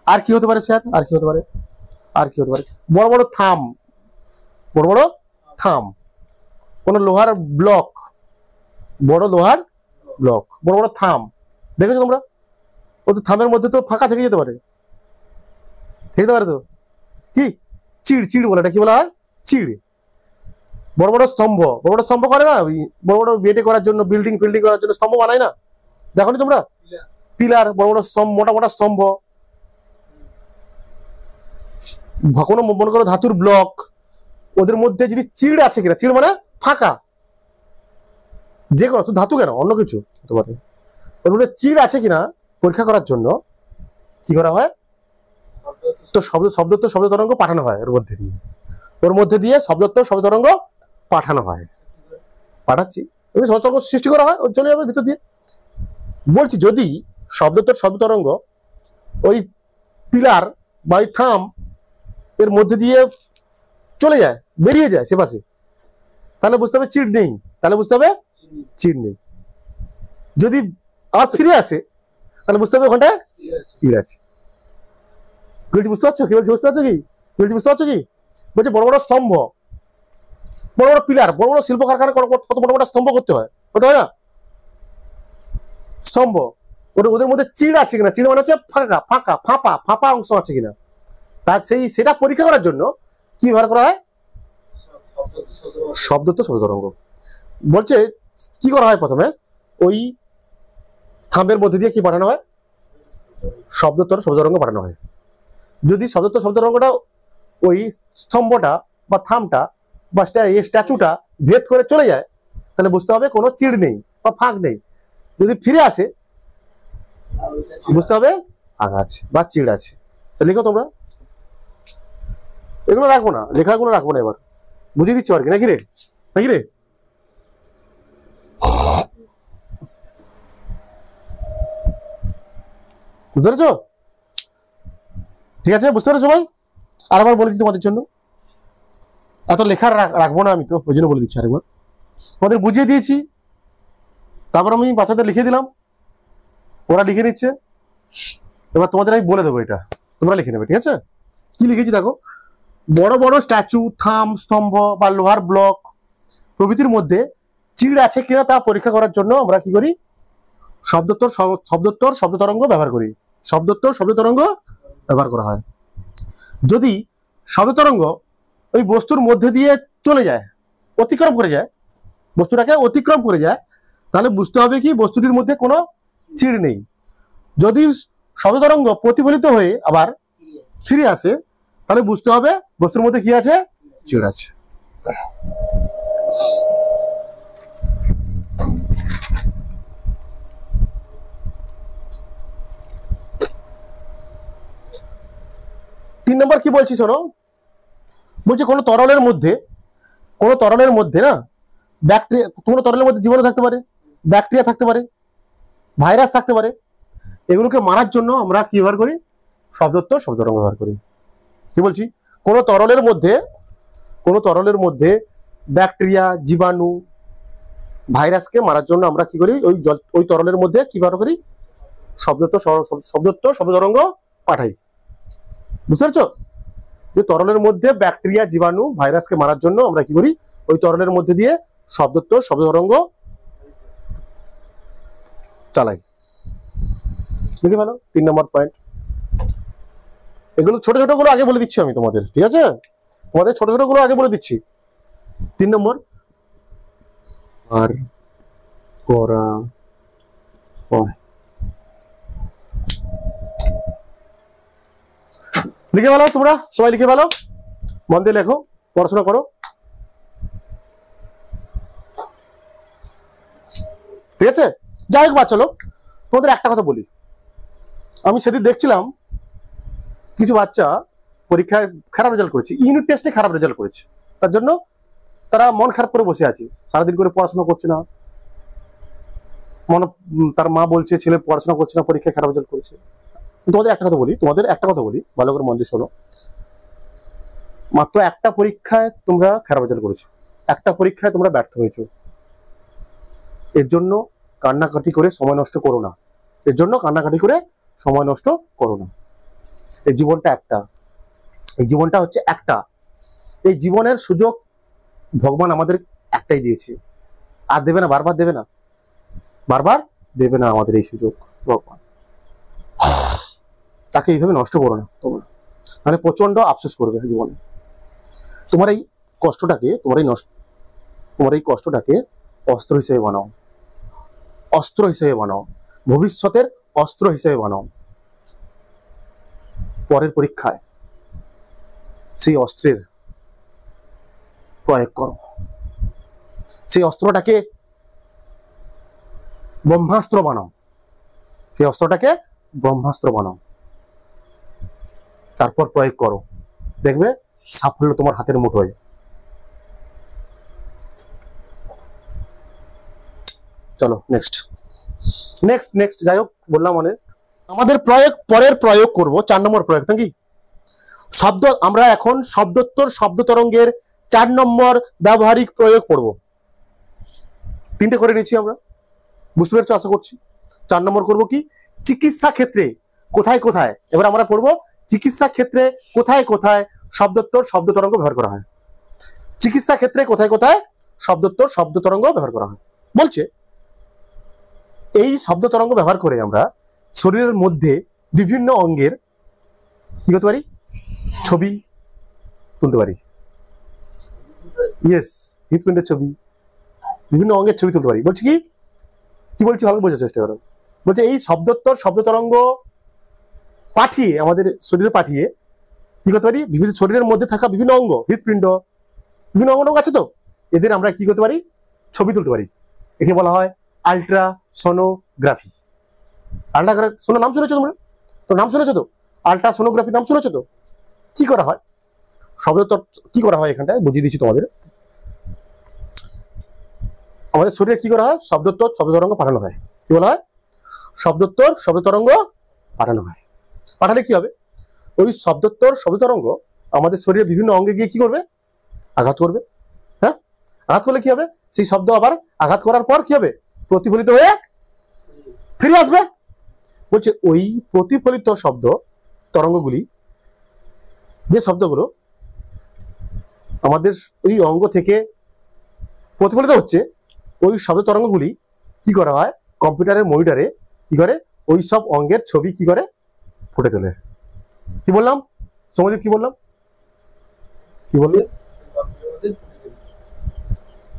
আর কি হতে পারে স্যার আর কি হতে পারে বড় বড় থাম কোন লোহার ব্লক বড় বড় থাম দেখেছো তোমরা ও তো থামের মধ্যে তো ফাঁকা থেকে যেতে পারে তো কি চিড় বলে এটা কি বলা হয় চিড় বড় বড় স্তম্ভ করে না বড় বড় বেটে করার জন্য বিল্ডিং করার জন্য স্তম্ভ বানায় না দেখো নি তোমরা পিলার বড় বড় স্তম্ভ মোটা স্তম্ভ কোনো মনে করো ধাতুর ব্লক ওদের মধ্যে যদি চিড় আছে কিনা চিড় মানে ফাঁকা যে কোনো ধাতু কেন অন্য কিছু হতে পারে ওর মধ্যে চিড় আছে কিনা পরীক্ষা করার জন্য কি করা হয় তো শব্দোত্তর শব্দ তরঙ্গ পাঠানো হয় ওর মধ্যে দিয়ে শব্দোত্তর শব্দ তরঙ্গ পাঠানো হয় পাঠাচ্ছি শব্দ তরঙ্গ সৃষ্টি করা হয় ওর চলে যাবে ভিতর দিয়ে বলছি যদি শব্দোত্তর শব্দ তরঙ্গ ওই পিলার বা ওই থাম এর মধ্যে দিয়ে চলে যায় বেরিয়ে যায় সে পাশে তাহলে বুঝতে হবে চিড় নেই যদি আবার ফিরে আসে তাহলে বুঝতে হবে ওখানটায় চিড় আছে বুঝতে পারছো কি বলছি বুঝতে পারছো কি বলছে বড় বড় স্তম্ভ বড় বড় পিলার বড় বড় শিল্প কারখানা কত বড় বড় স্তম্ভ করতে হয় না স্তম্ভ ওদের মধ্যে চিড় আছে কিনা চিড় মানে হচ্ছে ফাঁপা অংশ আছে কিনা তার সেটা পরীক্ষা করার জন্য কি ব্যবহার করা হয় শব্দোত্তর শব্দ তরঙ্গ বলছে কি করা হয় প্রথমে ওই থামের মধ্যে দিয়ে কি পাঠানো হয় শব্দোত্তর শব্দ তরঙ্গ পাঠানো হয় যদি শব্দোত্তর শব্দ তরঙ্গটা ওই স্তম্ভটা বা থামটা বা স্ট্যাচুটা ভেদ করে চলে যায় তাহলে বুঝতে হবে কোনো চিড় নেই বা ফাঁক নেই যদি ফিরে আসে বুঝতে হবে ফাঁক আছে বা চিড় আছে লিখো তোমরা, এগুলো রাখবো না, লেখাগুলো রাখবো না, এবার বুঝিয়ে দিচ্ছি আর কি, নাকি রে? নাকি রে? বুঝতে পেরেছো? ঠিক আছে, বুঝতে পেরেছো সবাই? আর আবার বলে দিচ্ছি তোমাদের জন্য, এত লেখা রাখবো না আমি, তো ওই জন্য বলে দিচ্ছি আরেকবার। তোমাদের বুঝিয়ে দিয়েছি, তারপর আমি বাচ্চাদের লিখে দিলাম, ওরা লিখে নিচ্ছে। এবার তোমাদের আমি বলে দেবো, এটা তোমরা লিখে নেবে, ঠিক আছে? কি লিখেছি দেখো, বড় বড় স্ট্যাচু, থাম, স্তম্ভ বা লোহার ব্লক প্রভৃতির মধ্যে চিড় আছে কিনা তা পরীক্ষা করার জন্য আমরা কি করি? শব্দোত্তর শব্দ তরঙ্গ ব্যবহার করি। শব্দোত্তর শব্দ তরঙ্গ ব্যবহার করা হয়। যদি শব্দ তরঙ্গ ওই বস্তুর মধ্যে দিয়ে চলে যায়, অতিক্রম করে যায়, বস্তুটাকে অতিক্রম করে যায়, তাহলে বুঝতে হবে কি বস্তুটির মধ্যে কোনো চিড় নেই। যদি শব্দ তরঙ্গ প্রতিফলিত হয়ে আবার ফিরে আসে, তাহলে বুঝতে হবে বস্তুর মধ্যে কি আছে? চিড় আছে। তিন নম্বর কি বলছি শোনো, বলছে কোনো তরলের মধ্যে না ব্যাকটেরিয়া, কোনো তরলের মধ্যে জীবাণু থাকতে পারে, ব্যাকটেরিয়া থাকতে পারে, ভাইরাস থাকতে পারে। এগুলোকে মারার জন্য আমরা কি ব্যবহার করি? শব্দোত্তর শব্দ তরঙ্গ ব্যবহার করি। কি বলছি? কোনো তরলের মধ্যে ব্যাকটেরিয়া, জীবাণু, ভাইরাসকে মারার জন্য আমরা কি করি? ওই তরলের মধ্যে কি ব্যবহার করি? শব্দোত্তর শব্দ তরঙ্গ পাঠাই। বুঝতে পারছো? যে তরলের মধ্যে ব্যাকটেরিয়া, জীবাণু, ভাইরাসকে মারার জন্য আমরা কি করি? ওই তরলের মধ্যে দিয়ে শব্দোত্তর শব্দ তরঙ্গ চালাই। বুঝতে ভালো? 3 নম্বর পয়েন্ট। এগুলো ছোট ছোট গুলো আগে বলে দিচ্ছি আমি তোমাদের, ঠিক আছে? তোমাদের ছোট ছোট গুলো আগে বলে দিচ্ছি। 3 নম্বর, আর করা হয়। লিখে ভালো, তোমরা সবাই লিখে ভালো, মন দিয়ে লেখো, পড়াশোনা করো, ঠিক আছে? যাই হোক বাচ্চা লোক, তোমাদের একটা কথা বলি, আমি সেদিন দেখছিলাম কিছু বাচ্চা পরীক্ষায় খারাপ রেজাল্ট করেছে, ইউনিট টেস্টে খারাপ রেজাল্ট করেছে, তার জন্য তারা মন খারাপ করে বসে আছে, সারাদিন করে পড়াশোনা করছে না, তার মা বলছে ছেলে পড়াশোনা করছে না, পরীক্ষায় খারাপ রেজাল্ট করেছে। তোমাদের একটা কথা বলি, ভালো করে মন দিয়ে শোনো, মাত্র একটা পরীক্ষায় তোমরা খারাপ রেজাল্ট করেছো, একটা পরীক্ষায় তোমরা ব্যর্থ হয়েছো, এর জন্য কান্নাকাটি করে সময় নষ্ট করো না, এই জীবনটা একটা, এই জীবনের সুযোগ ভগবান আমাদের একটাই দিয়েছে, আর দেবে না, বারবার দেবে না আমাদের এই সুযোগ ভগবান। তাকে এইভাবে নষ্ট করো না তোমরা, মানে প্রচন্ড আফসোস করবে জীবনে। তোমার এই কষ্টটাকে অস্ত্র হিসেবে বানাও, ভবিষ্যতের অস্ত্র হিসেবে বানাও। পরের পরীক্ষায় সেই অস্ত্রের প্রয়োগ করো, সেই অস্ত্রটাকে ব্রহ্মাস্ত্র বানাও, তারপর প্রয়োগ করো, দেখবে সাফল্য তোমার হাতের মুঠোয়। চলো নেক্সট, যাই হোক বললাম অনেক। আমাদের পরের প্রয়োগ করব 4 নম্বর প্রয়োগ, নাকি? আমরা এখন শব্দোত্তর শব্দ তরঙ্গের 4 নম্বর ব্যবহারিক প্রয়োগ পড়ব। 3টে করে নিয়েছি আমরা, বুঝতে পেরেছো আশা করছি। 4 নম্বর করব কি? চিকিৎসা ক্ষেত্রে কোথায় কোথায়, এবার আমরা পড়বো চিকিৎসা ক্ষেত্রে কোথায় কোথায় শব্দোত্তর শব্দ তরঙ্গ ব্যবহার করা হয়। চিকিৎসা ক্ষেত্রে কোথায় কোথায় শব্দোত্তর শব্দ তরঙ্গ ব্যবহার করা হয় বলছে। এই শব্দ তরঙ্গ ব্যবহার করে আমরা শরীরের মধ্যে বিভিন্ন অঙ্গের কি করতে পারি? ছবি তুলতে পারি। ইয়েস, হৃৎপিণ্ডের ছবি, বিভিন্ন অঙ্গের ছবি তুলতে পারি। বলছি কি বলছি ভালো বোঝার চেষ্টা করো। বলছে এই শব্দোত্তর শব্দ তরঙ্গ পাঠিয়ে আমাদের শরীরে পাঠিয়ে কি করতে পারি? বিভিন্ন শরীরের মধ্যে থাকা বিভিন্ন অঙ্গ, হৃৎপিণ্ড, বিভিন্ন অঙ্গ আছে তো, এদের আমরা কি করতে পারি? ছবি তুলতে পারি। একে বলা হয় আল্ট্রাসোনোগ্রাফি। আল্ট্রাসোনো নাম শুনেছো তোমরা? তো নাম শুনেছো তো? আল্ট্রাসোনোগ্রাফি নাম শুনেছো তো? কি করা হয় শব্দতর, কি করা হয় এখানটায় বুঝিয়ে দিচ্ছি তোমাদের। আমাদের শরীরে কি করা হয়, শব্দোত্তর শব্দ তরঙ্গ পাঠানো হয়। কি বলা হয়? শব্দোত্তর শব্দ তরঙ্গ পাঠানো হয়। পাঠালে কি হবে, ওই শব্দোত্তর শব্দ তরঙ্গ আমাদের শরীরে বিভিন্ন অঙ্গে গিয়ে কি করবে, আঘাত করবে। হ্যাঁ, আঘাত করলে কি হবে, সেই শব্দ আবার আঘাত করার পর কি হবে, প্রতিফলিত হয়ে ফিরে আসবে। বলছে ওই প্রতিফলিত শব্দ তরঙ্গগুলি, যে শব্দগুলো আমাদের ওই অঙ্গ থেকে প্রতিফলিত হচ্ছে, ওই শব্দ তরঙ্গগুলি কি করা হয়, কম্পিউটারের মনিটরে কি করে, ওই সব অঙ্গের ছবি কি করে, ফুটে তোলে। কি বললাম সৌম্যদীপ, কি বললাম, কি বললি,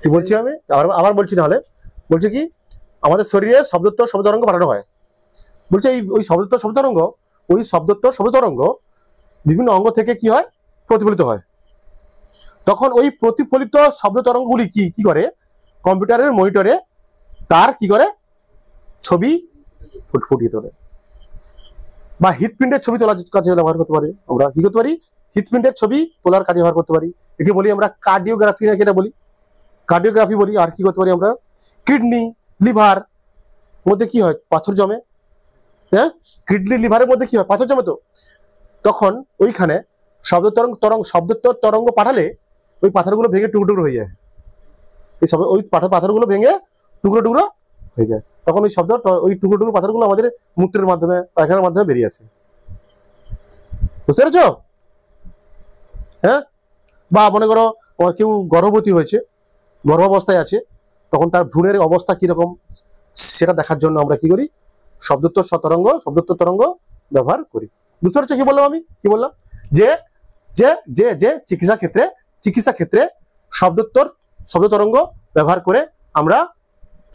কি বলছি আমি, আবার বলছি না হলে। বলছে কি, আমাদের শরীরে শব্দোত্তর শব্দ তরঙ্গ পাঠানো হয়। বলছে এই ওই শব্দোত্তর শব্দ তরঙ্গ, ওই শব্দোত্তর শব্দ তরঙ্গ বিভিন্ন অঙ্গ থেকে কি হয়, প্রতিফলিত হয়। তখন ওই প্রতিফলিত শব্দ তরঙ্গগুলি কি করে, কম্পিউটারের মনিটরে তার কি করে, ছবি ফুটিয়ে তোলে। বা হৃৎপিণ্ডের ছবি তোলার কাজে ব্যবহার করতে পারি আমরা। কি করতে পারি, হৃৎপিণ্ডের ছবি তোলার কাজে ব্যবহার করতে পারি। একে বলি আমরা কার্ডিওগ্রাফি, নাকি এটা বলি কার্ডিওগ্রাফি বলি। আর কি করতে পারি আমরা, কিডনি লিভার মধ্যে কি হয়, পাথর জমে। হ্যাঁ, কিডনি লিভারের মধ্যে কি হয়, পাথর জমে। তো তখন ওইখানে শব্দ শব্দোত্তর তরঙ্গ পাঠালে ওই পাথরগুলো ভেঙে টুকরো টুকরো হয়ে যায়। এই সব ওই পাথরগুলো ভেঙে টুকরো টুকরো হয়ে যায়। তখন ওই ওই টুকরো টুকরো পাথরগুলো আমাদের মূত্রের মাধ্যমে, পায়খানার মাধ্যমে বেরিয়ে আসে। বুঝতে পেরেছ? হ্যাঁ, বা মনে করো কেউ গর্ভবতী হয়েছে, গর্ভাবস্থায় আছে, তখন তার ভ্রূণের অবস্থা কিরকম সেটা দেখার জন্য আমরা কি করি, শব্দোত্তর তরঙ্গ ব্যবহার করি। বুঝতে পারছো কি বললাম আমি, কি বললাম, যে যে যে যে চিকিৎসা ক্ষেত্রে শব্দোত্তর শব্দ তরঙ্গ ব্যবহার করে আমরা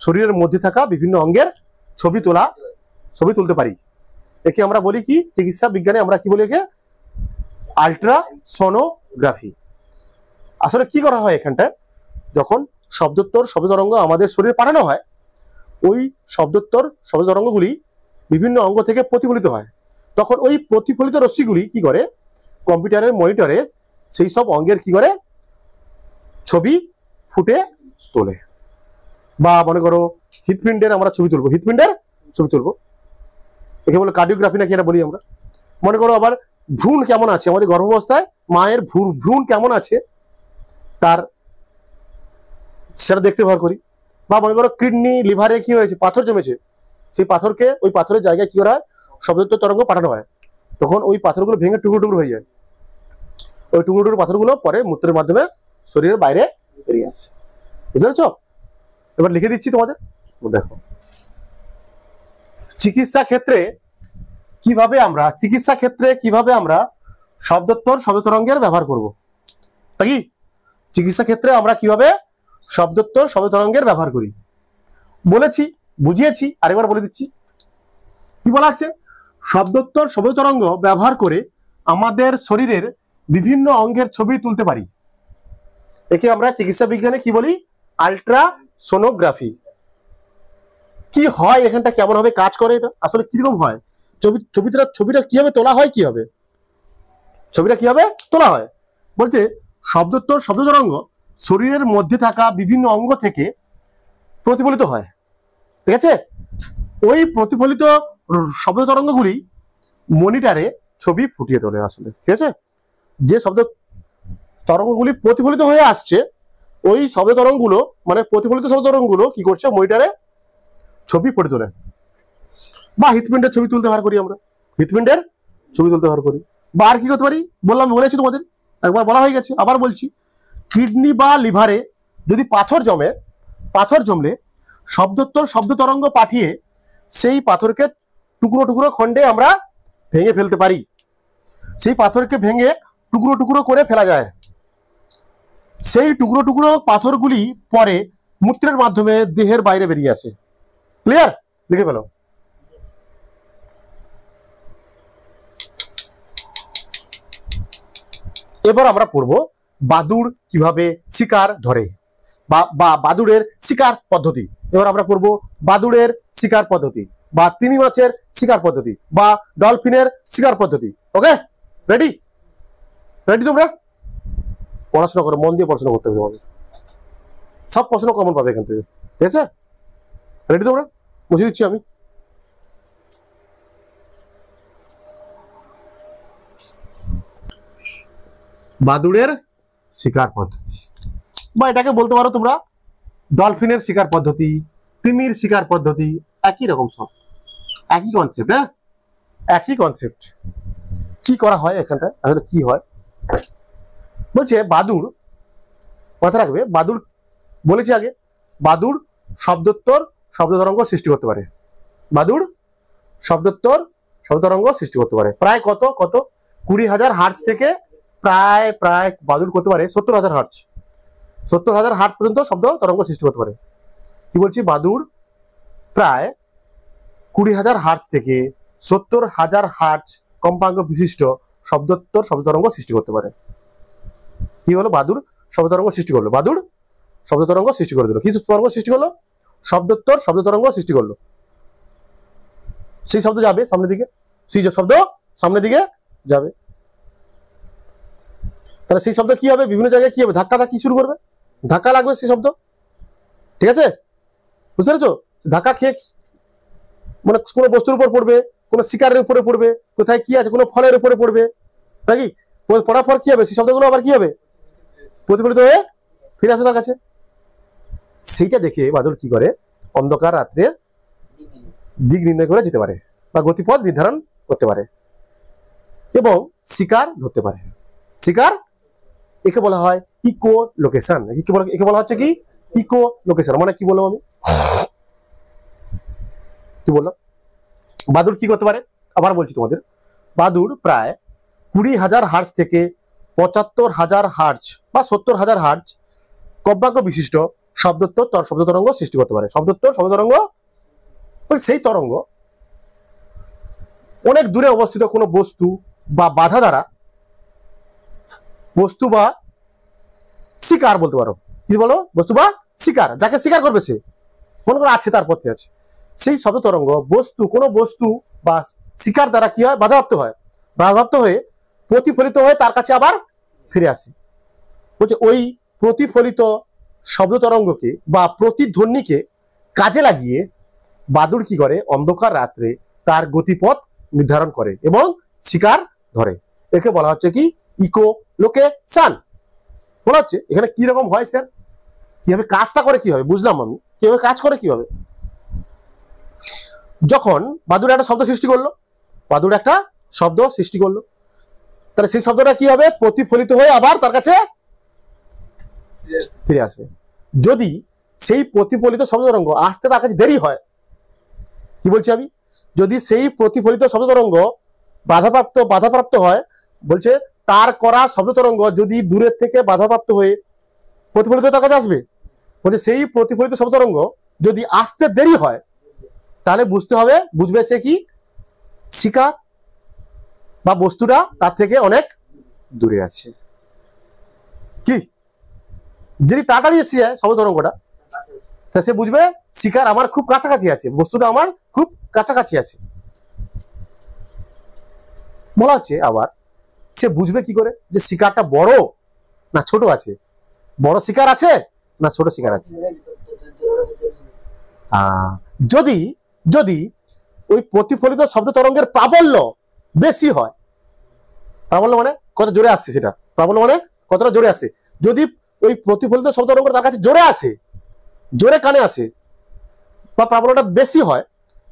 শরীরের মধ্যে থাকা বিভিন্ন অঙ্গের ছবি তুলতে পারি। একে আমরা বলি কি, চিকিৎসা বিজ্ঞানে আমরা কি বলি, একে আল্ট্রাসোনোগ্রাফি। আসলে কি করা হয় এখানটায়, যখন শব্দোত্তর শব্দ তরঙ্গ আমাদের শরীরে পাঠানো হয়, ওই শব্দোত্তর শব্দ তরঙ্গগুলি বিভিন্ন অঙ্গ থেকে প্রতিফলিত হয়। তখন ওই প্রতিফলিত রশ্মিগুলি কি করে, কম্পিউটারের মনিটরে সেই সব অঙ্গের কি করে, ছবি ফুটে তোলে। বা মনে করো হৃৎপিণ্ডের আমরা ছবি তুলবো, একে বলে কার্ডিওগ্রাফি, নাকি এটা বলি আমরা। মনে করো আবার ভ্রূণ কেমন আছে, আমাদের গর্ভাবস্থায় মায়ের ভ্রূণ কেমন আছে তার সেটা দেখতে ব্যবহার করি। বা মনে করো কিডনি লিভারে কি হয়েছে, পাথর জমেছে, সেই পাথরকে ওই পাথরের জায়গায় কি করা হয়, শব্দোত্তর তরঙ্গ পাঠানো হয়। তখন ওই পাথরগুলো ভেঙে টুকরো টুকরো হয়ে যায়। ওই টুকরো টুকরো পাথরগুলো পরে মূত্রের মাধ্যমে শরীরের বাইরে বেরিয়ে আসে। বুঝতে পেরেছ? এবার লিখে দিচ্ছি তোমাদের, দেখো চিকিৎসা ক্ষেত্রে কিভাবে আমরা শব্দোত্তর শব্দ তরঙ্গের ব্যবহার করব। নাকি চিকিৎসা ক্ষেত্রে আমরা কিভাবে শব্দোত্তর শব্দ তরঙ্গের ব্যবহার করি বলেছি, বুঝিয়েছি, আরেকবার বলে দিচ্ছি। কি বলা আছে, শব্দোত্তর শব্দ তরঙ্গ ব্যবহার করে আমাদের শরীরের বিভিন্ন অঙ্গের ছবি তুলতে পারি। একে আমরা চিকিৎসা বিজ্ঞানে কি বলি, আল্ট্রাসোনোগ্রাফি। কি হয় এখানটা, কেমন হবে কাজ করে, এটা আসলে কিরকম হয়, ছবিটা কিভাবে তোলা হয়, ছবিটা কিভাবে তোলা হয়। বলছে শব্দোত্তর শব্দ তরঙ্গ শরীরের মধ্যে থাকা বিভিন্ন অঙ্গ থেকে প্রতিফলিত হয়। ঠিক আছে, ওই প্রতিফলিত শব্দ তরঙ্গগুলি মনিটরে ছবি ফুটিয়ে তোলে। আসলে ঠিক আছে, যে শব্দ তরঙ্গগুলি প্রতিফলিত হয়ে আসছে, ওই শব্দ তরঙ্গগুলো মানে প্রতিফলিত শব্দ তরঙ্গগুলো কি করছে, মনিটরে ছবি ফুটে তোলে। বা হৃৎপিণ্ডের ছবি তুলতে ব্যবহার করি আমরা, বা আর কি করতে পারি বলেছি তোমাদের, একবার বলা হয়ে গেছে, আবার বলছি। কিডনি বা লিভারে যদি পাথর জমলে শব্দোত্তর শব্দ তরঙ্গ পাঠিয়ে সেই পাথরকে টুকরো টুকরো খণ্ডে আমরা ভেঙে ফেলতে পারি। সেই পাথরকে ভেঙে টুকরো টুকরো করে ফেলা যায়। সেই টুকরো টুকরো পাথরগুলি পরে মূত্রের মাধ্যমে দেহের বাইরে বেরিয়ে আসে। ক্লিয়ার? লিখে ফেলো। এবার আমরা পড়ব বাদুড় কিভাবে শিকার ধরে, বা বাদুড়ের শিকার পদ্ধতি। এবার আমরা পড়ব বাদুড়ের শিকার পদ্ধতি। বা তিমি মাছের শিকার পদ্ধতি বা ডলফিনের শিকার পদ্ধতি। ওকে, রেডি? রেডি তোমরা? পড়াশোনা করো, মন দিয়ে পড়াশোনা করতে হবে তোমাদের, সব প্রশ্ন কমন পাবে এখান থেকে, ঠিক আছে? রেডি তোমরা? বুঝিয়ে দিচ্ছি আমি। বাদুড়ের শিকার পদ্ধতি, বা এটাকে বলতে পারো তোমরা ডলফিনের শিকার পদ্ধতি, তিমির শিকার পদ্ধতি, একই রকম সব, একই কনসেপ্ট। হ্যাঁ, একই কনসেপ্ট। কি করা হয় এখানটা, আসলে কি হয় বলছে, বাদুড়, মাথায় রাখবে, বাদুড় বলেছি আগে, বাদুড় শব্দোত্তর শব্দ তরঙ্গ সৃষ্টি করতে পারে। বাদুড় শব্দোত্তর শব্দ তরঙ্গ সৃষ্টি করতে পারে প্রায় কত 20,000 হার্টজ থেকে প্রায় বাদুড় করতে পারে 70,000 হার্টজ, 70,000 হার্টজ পর্যন্ত শব্দ তরঙ্গ সৃষ্টি করতে পারে। কি বলছি, বাদুড় প্রায় 20,000 হার্টজ থেকে 70,000 হার্টজ কম্পাঙ্ক বিশিষ্ট শব্দোত্তর শব্দ তরঙ্গ সৃষ্টি করতে পারে। কি হলো, বাদুড় শব্দ তরঙ্গ সৃষ্টি করলো, বাদুড় শব্দ তরঙ্গ সৃষ্টি করে দিল। কি তরঙ্গ সৃষ্টি করলো? শব্দোত্তর শব্দ তরঙ্গ সৃষ্টি করলো। সেই শব্দ যাবে সামনের দিকে, সেই শব্দ সামনের দিকে যাবে, তাহলে সেই শব্দ কি হবে, বিভিন্ন জায়গায় কি হবে, ধাক্কি শুরু করবে, ধাক্কা লাগবে সেই শব্দ, ঠিক আছে? বুঝতে পেরেছো? ধাক্কা খেয়ে মানে কোনো বস্তুর উপর পড়বে, কোনো শিকারের উপরে পড়বে, কোথায় কি আছে কোনো ফলের উপরে পড়বে, নাকি? পড়ার পর কি হবে, সেই শব্দগুলো আবার কি হবে, প্রতিফলিত হয়ে ফিরে আসবে তার কাছে। সেইটা দেখে বাদুড় কি করে, অন্ধকার রাত্রে দিক নির্ণয় করে যেতে পারে বা গতিপথ নির্ধারণ করতে পারে এবং শিকার ধরতে পারে। শিকার, একে বলা হয় ইকো লোকেশন। একে বলা হচ্ছে কি, ইকো লোকেশন। মানে কি বললাম আমি, কি বললাম? বাদুড় কি করতে পারে, আবার বলছি তোমাদের, বাদুড় প্রায় 20,000 হার্টজ থেকে 75,000 হার্টজ বা 70,000 হার্টজ কম্পাঙ্ক বিশিষ্ট শব্দোত্তর শব্দ তরঙ্গ সৃষ্টি করতে পারে। শব্দোত্তর শব্দ তরঙ্গ, সেই তরঙ্গ অনেক দূরে অবস্থিত কোনো বস্তু বা বাধা দ্বারা, বস্তু বা শিকার বলতে পারো, কি বলো, বস্তু বা শিকার, যাকে শিকার করবে সে মনে করে আছে, তার পথে আছে, সেই শব্দ তরঙ্গ বস্তু, কোনো বস্তু বা শিকার দ্বারা কি হয়, বাধাপ্রাপ্ত হয়, বাধাপ্রাপ্ত হয়ে প্রতিফলিত হয়ে তার কাছে আবার ফিরে আসে। বলছে ওই প্রতিফলিত শব্দ তরঙ্গকে বা প্রতিধ্বনিকে কাজে লাগিয়ে বাদুড় কি করে, অন্ধকার রাত্রে তার গতিপথ নির্ধারণ করে এবং শিকার ধরে। একে বলা হচ্ছে কি, ইকো লোকেশন। বলা হচ্ছে এখানে কি রকম হয় স্যার, কিভাবে কাজটা করে, কিভাবে বুঝলাম আমি, কিভাবে কাজ করে, কিভাবে, যখন বাদুড় একটা শব্দ সৃষ্টি করলো, বাদুড় একটা শব্দ সৃষ্টি করলো, তাহলে সেই শব্দটা কি হবে, প্রতিফলিত হয়ে আবার তার কাছে ফিরে আসবে। যদি সেই প্রতিফলিত শব্দ তরঙ্গ আসতে তার কাছে দেরি হয়, কি বলছি আমি, যদি সেই প্রতিফলিত শব্দ তরঙ্গ বাধাপ্রাপ্ত হয়, বলছে তার করা শব্দ তরঙ্গ যদি দূরের থেকে বাধাপ্রাপ্ত হয়ে প্রতিফলিত তার কাছে আসবে, বলছে সেই প্রতিফলিত শব্দ তরঙ্গ যদি আসতে দেরি হয়, তাহলে বুঝবে সে কি, শিকার বা বস্তুটা তার থেকে অনেক দূরে আছে। কি, যদি তাড়াতাড়ি এসে যায় শব্দ তরঙ্গটা, তা সে বুঝবে শিকার আমার খুব কাছাকাছি আছে, বস্তুটা আমার খুব কাছাকাছি আছে। বলা হচ্ছে আবার সে বুঝবে কি করে যে শিকারটা বড় না ছোট আছে, বড় শিকার আছে না ছোট শিকার আছে। যদি যদি ওই প্রতিফলিত শব্দ তরঙ্গের প্রাবল্য বেশি হয়, প্রাবল্য মানে কত জোরে আসছে, সেটা প্রাবল্য মানে কতটা জোরে আসে, যদি ওই প্রতিফলিত শব্দ তরঙ্গ তার কাছে জোরে আসে, জোরে কানে আসে বা প্রাবল্যটা বেশি হয়,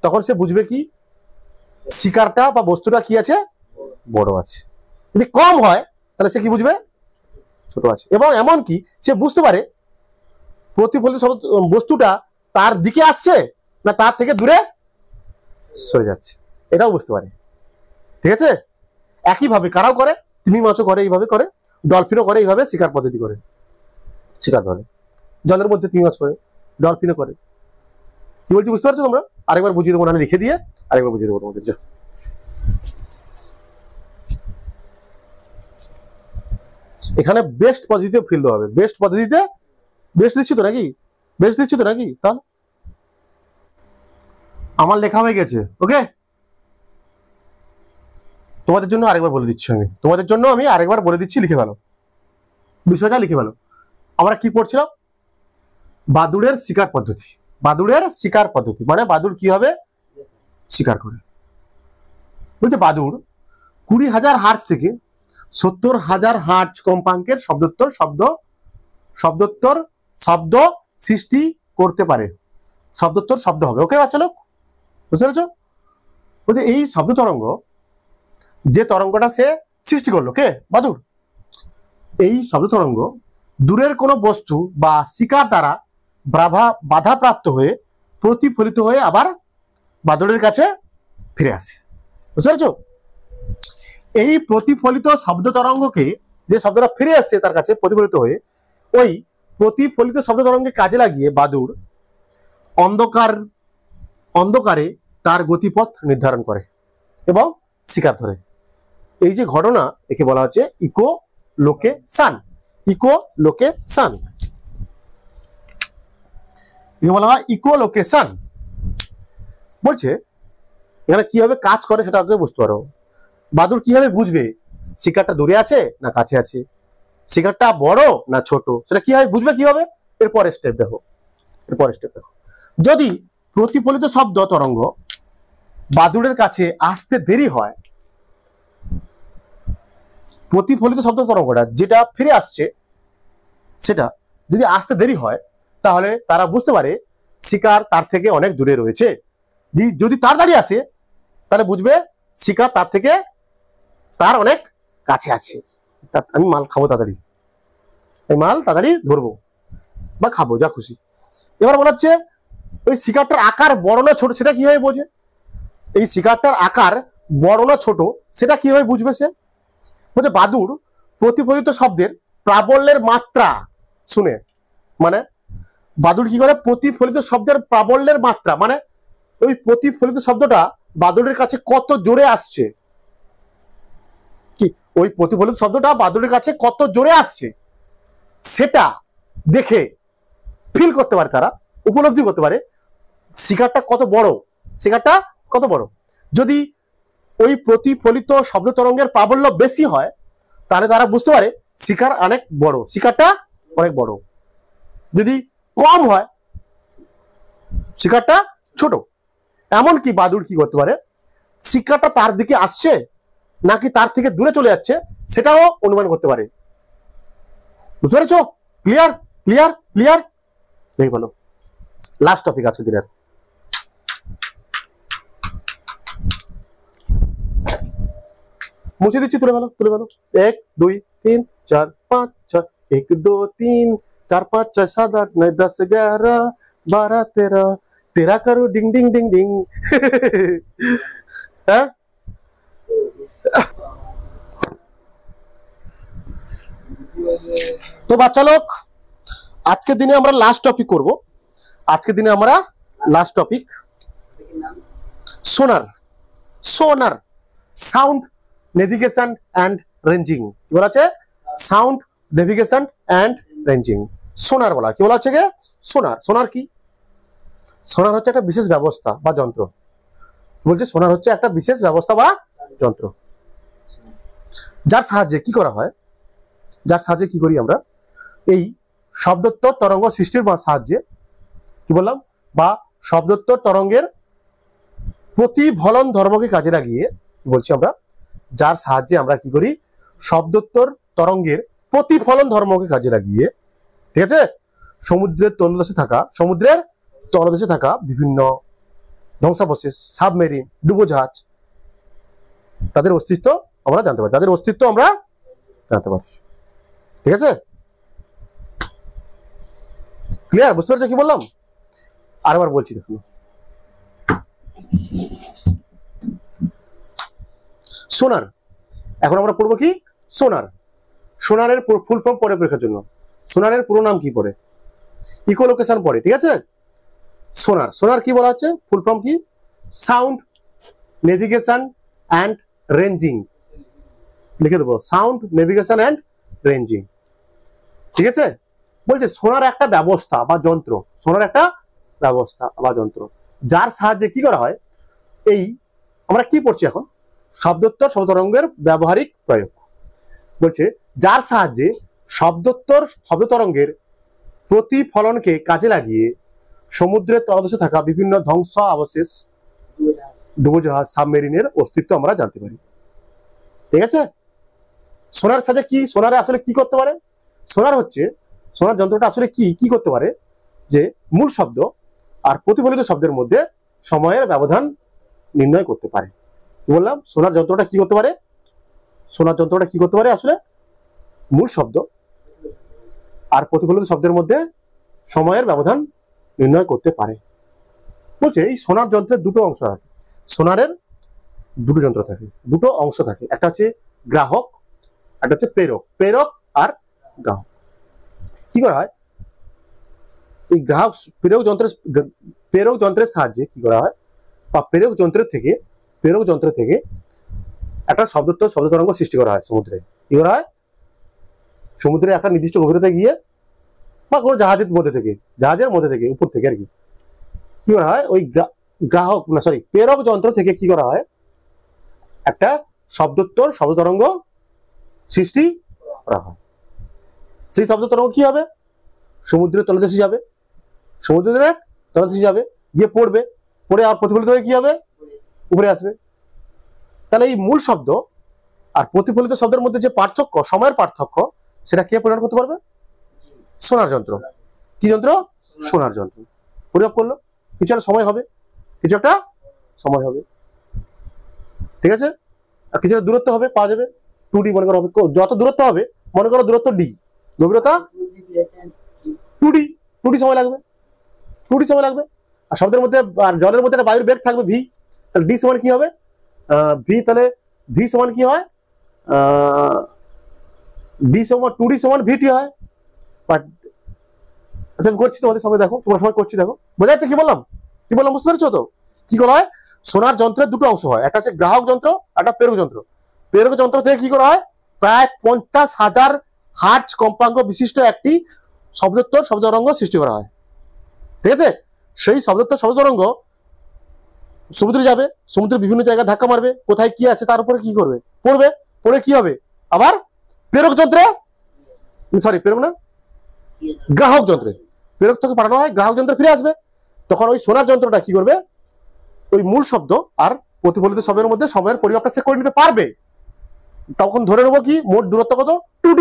তখন সে বুঝবে কি শিকারটা বা বস্তুটা কি আছে, বড় আছে। যদি কম হয় তাহলে সে কি বুঝবে, ছোট আছে। এবং এমন কি সে বুঝতে পারে প্রতিফলিত বস্তুটা তার দিকে আসছে না তার থেকে দূরে সরে যাচ্ছে, এটাও বুঝতে পারে। ঠিক আছে, একইভাবে কারাও করে, তিমি মাছও করে এইভাবে করে, ডলফিনও করে এইভাবে শিকার পদ্ধতি করে, শিকার ধরে জলের মধ্যে তিমি মাছ করে, ডলফিনও করে। কি বলছি বুঝতে পারছো তোমরা? আরেকবার বুঝিয়ে দেবো, না লিখে দিয়ে আরেকবার বুঝিয়ে দেবো তোমাদের। এখানে বেস্ট পদ্ধতিতে ফেলতে হবে, বেস্ট পদ্ধতিতে, বেস্ট দিচ্ছি তো নাকি, বেস্ট দিচ্ছি তো নাকি, তাহলে আমার লেখা হয়ে গেছে, ওকে। তোমাদের জন্য আরেকবার বলে দিচ্ছি, লিখে ফেলো, বিষয়টা লিখে ফেলো। আমরা কি পড়ছিলাম? বাদুড়ের শিকার পদ্ধতি। মানে বাদুড় কি হবে শিকার করে। বলছে বাদুড় 20,000 হার্জ থেকে 70,000 হার্জ কম্পাঙ্কের শব্দ সৃষ্টি করতে পারে। শব্দ হবে, ওকে বাচ্চা লোক, বুঝতে পেরেছো? বলছে এই শব্দ তরঙ্গ, যে তরঙ্গটা সে সৃষ্টি করলো, কে? বাদুড়। এই শব্দ তরঙ্গ দূরের কোনো বস্তু বা শিকার দ্বারা বাধাপ্রাপ্ত হয়ে প্রতিফলিত হয়ে আবার বাদুড়ের কাছে ফিরে আসে, বুঝতে পেরেছো? এই প্রতিফলিত শব্দ তরঙ্গকে, যে শব্দটা ফিরে আসছে তার কাছে প্রতিফলিত হয়ে, ওই প্রতিফলিত শব্দ তরঙ্গে কাজে লাগিয়ে বাদুড় অন্ধকারে তার গতিপথ নির্ধারণ করে এবং শিকার ধরে। এই যে ঘটনা, একে বলা হচ্ছে ইকোলোকেশন। একে বলা হয় ইকোলোকেশন। বলছে এখানে কিভাবে কাজ করে সেটা আগে বুঝতে পারো। বাদুড় কিভাবে বুঝবে শিকারটা দূরে আছে না কাছে আছে, শিকারটা বড় না ছোট, সেটা কিভাবে বুঝবে? কিভাবে? এরপরে স্টেপ দেখো। যদি প্রতিফলিত শব্দ তরঙ্গ বাদুড়ের কাছে আসতে দেরি হয়, প্রতিফলিত শব্দ তরঙ্গটা যেটা ফিরে আসছে সেটা যদি আসতে দেরি হয়, তাহলে তারা বুঝতে পারে শিকার তার থেকে অনেক দূরে রয়েছে। যদি তাড়াতাড়ি আসে তাহলে বুঝবে শিকার তার অনেক কাছে আছে, আমি মাল খাবো তাড়াতাড়ি, ধরবো বা খাবো, যা খুশি। এবার বলা হচ্ছে ওই শিকারটার আকার বড় না ছোট সেটা কিভাবে বোঝে? এই শিকারটার আকার বড় না ছোট সেটা কিভাবে বুঝবে সে? বলছে বাদুড় প্রতিফলিত শব্দের প্রাবল্যের মাত্রা শুনে, মানে বাদুড় কি করে? প্রতিফলিত শব্দের প্রাবল্যের মাত্রা, মানে ওই প্রতিফলিত শব্দটা বাদুড়ের কাছে কত জোরে আসছে, ওই প্রতিফলিত শব্দটা বাদুড়ের কাছে কত জোরে আসছে সেটা দেখে ফিল করতে পারে, তারা উপলব্ধি করতে পারে শিকারটা কত বড়। যদি ওই প্রতিফলিত শব্দ তরঙ্গের প্রাবল্য বেশি হয় তাহলে তারা বুঝতে পারে শিকারটা অনেক বড়। যদি কম হয় শিকারটা ছোট। এমনকি বাদুড় কি করতে পারে, শিকারটা তার দিকে আসছে নাকি তার থেকে দূরে চলে যাচ্ছে সেটাও অনুমান করতে পারে। বুঝতে পেরেছো? ক্লিয়ার। এই বলো লাস্ট টপিক আছে দিনের। মুছে দিচ্ছি, তুলে ফেলো। 1 2 3 4 5 6 1 2 3 4 5 6 7 8 9 10 11 12 13 13 करो डिंग डिंग डिंग डिंग। হ্যাঁ, তো বাচ্চা লোক আজকের দিনে আমরা লাস্ট টপিক করব। সোনার সাউন্ড নেভিগেশন অ্যান্ড রেঞ্জিং। কি বলা আছে? Sound navigation and ranging. সোনার বলা, কি বলা হচ্ছে? সোনার কি? সোনার হচ্ছে একটা বিশেষ ব্যবস্থা বা যন্ত্র। বলছে সোনার হচ্ছে একটা বিশেষ ব্যবস্থা বা যন্ত্র, যার সাহায্যে কি করা হয়, কি করি আমরা? এই শব্দোত্তর তরঙ্গ সৃষ্টির সাহায্যে, কি বললাম, বা শব্দোত্তর তরঙ্গের প্রতিফলন ধর্মকে কাজে লাগিয়ে, কি বলছি আমরা, যার সাহায্যে আমরা কি করি? শব্দোত্তর তরঙ্গের প্রতিফলন ধর্মকে কাজে লাগিয়ে, ঠিক আছে, সমুদ্রের তলদেশে থাকা বিভিন্ন ধ্বংসাবশেষ, সাবমেরিন, ডুবোজাহাজ, তাদের অস্তিত্ব আমরা জানতে পারি। ঠিক আছে? ক্লিয়ার? বুঝতে পারছো কি বললাম? আরেকবার বলছি, দেখুন। সোনার, এখন আমরা পড়বো কি? সোনারের ফুল ফর্ম পরে পরীক্ষার জন্য। সোনারের পুরো নাম কি পড়ে? ইকোলোকেশন পড়ে, ঠিক আছে? সোনার কি বলা হচ্ছে? ফুল ফর্ম কি? Sound navigation and ranging. লিখে দেবো, সাউন্ড নেভিগেশন অ্যান্ড রেঞ্জিং। ঠিক আছে? বলছে সোনার একটা ব্যবস্থা বা যন্ত্র, যার সাহায্যে কি করা হয়, এই আমরা কি পড়ছি এখন, শব্দোত্তর শব্দ তরঙ্গের ব্যবহারিক প্রয়োগ। বলছে যার সাহায্যে শব্দোত্তর শব্দ তরঙ্গের প্রতিফলনকে কাজে লাগিয়ে সমুদ্রের তলদেশে থাকা বিভিন্ন ধ্বংসাবশেষ, ডুবোজাহাজ, সাবমেরিনের অস্তিত্ব আমরা জানতে পারি। ঠিক আছে, সোনার সাহায্যে কি, সোনারে আসলে কি করতে পারে, সোনার হচ্ছে, সোনার যন্ত্রটা আসলে কি কি করতে পারে, যে মূল শব্দ আর প্রতিফলিত শব্দের মধ্যে সময়ের ব্যবধান নির্ণয় করতে পারে। কি বললাম, সোনার যন্ত্রটা কি করতে পারে, সোনার যন্ত্রটা কি করতে পারে আসলে, মূল শব্দ আর প্রতিফলিত শব্দের মধ্যে সময়ের ব্যবধান নির্ণয় করতে পারে। বলছে এই সোনার যন্ত্রের দুটো অংশ থাকে, সোনারের দুটো যন্ত্র থাকে, দুটো অংশ থাকে, একটা হচ্ছে গ্রাহক, একটা হচ্ছে প্রেরক। প্রেরক আর গ্রাহক কি করা হয়, এই গ্রাহক প্রেরক যন্ত্রের সাহায্যে কি করা হয়, বা প্রেরক যন্ত্র থেকে একটা শব্দোত্তর শব্দ তরঙ্গ সৃষ্টি করা হয় সমুদ্রে। কি করা হয়, সমুদ্রে একটা নির্দিষ্ট গভীরতায় গিয়ে বা কোনো জাহাজের মধ্যে থেকে উপর থেকে আর কি করা হয়, ওই প্রেরক যন্ত্র থেকে কি করা হয়, একটা শব্দোত্তর শব্দ তরঙ্গ সৃষ্টি করা হয়। সেই শব্দ তরঙ্গ কি হবে, সমুদ্রের তলদেশে যাবে, গিয়ে পড়ে আর প্রতিফলিত হয়ে কি হবে, উপরে আসবে। তাহলে এই মূল শব্দ আর প্রতিফলিত শব্দের মধ্যে যে পার্থক্য, সময়ের পার্থক্য, সেটা কে পরিমাপ করতে পারবে, সোনার যন্ত্র। কি যন্ত্র, সোনার যন্ত্র পরিমাপ করলো, কিছু একটা সময় হবে, ঠিক আছে, আর কিছু একটা দূরত্ব হবে, পাওয়া যাবে 2D মনে করা হবে, যত দূরত্ব হবে মনে করো দূরত্ব d, গভীরতা 2D সময় লাগবে, আর শব্দের মধ্যে আর জলের মধ্যে একটা বায়ুর বেগ থাকবে v, তাহলে d সমান কি হবে, তাহলে v সমান কি হয়, d সমান 2D সমান vt হয়। বাট আচ্ছা আমি করছি তোমাদের সামনে, দেখো তোমার সময় করছি, দেখো বোঝা যাচ্ছে কি বললাম বুঝতে পেরেছো তো। কি করা হয়, সোনার যন্ত্রের দুটো অংশ হয়, একটা হচ্ছে গ্রাহক যন্ত্র, একটা প্রেরক যন্ত্র। প্রেরক যন্ত্র থেকে কি করা হয়, প্রায় 50,000 হার্টজ কম্পাঙ্ক বিশিষ্ট একটি শব্দোত্তর শব্দ তরঙ্গ সৃষ্টি করা হয়। ঠিক আছে, সেই শব্দোত্তর শব্দ তরঙ্গ সমুদ্রে যাবে, সমুদ্রের বিভিন্ন জায়গায় ধাক্কা মারবে, কোথায় কি আছে তার উপরে কি করবে, পড়ে কি হবে, আবার প্রেরক থেকে পাঠানো হয়, গ্রাহক যন্ত্রে ফিরে আসবে। তখন ওই সোনার যন্ত্রটা কি করবে, ওই মূল শব্দ আর প্রতিফলিত শব্দের মধ্যে সময়ের পরিমাপটা চেক করে নিতে পারবে। তখন ধরে নেবো কি, মোট দূরত্ব কত, 2D,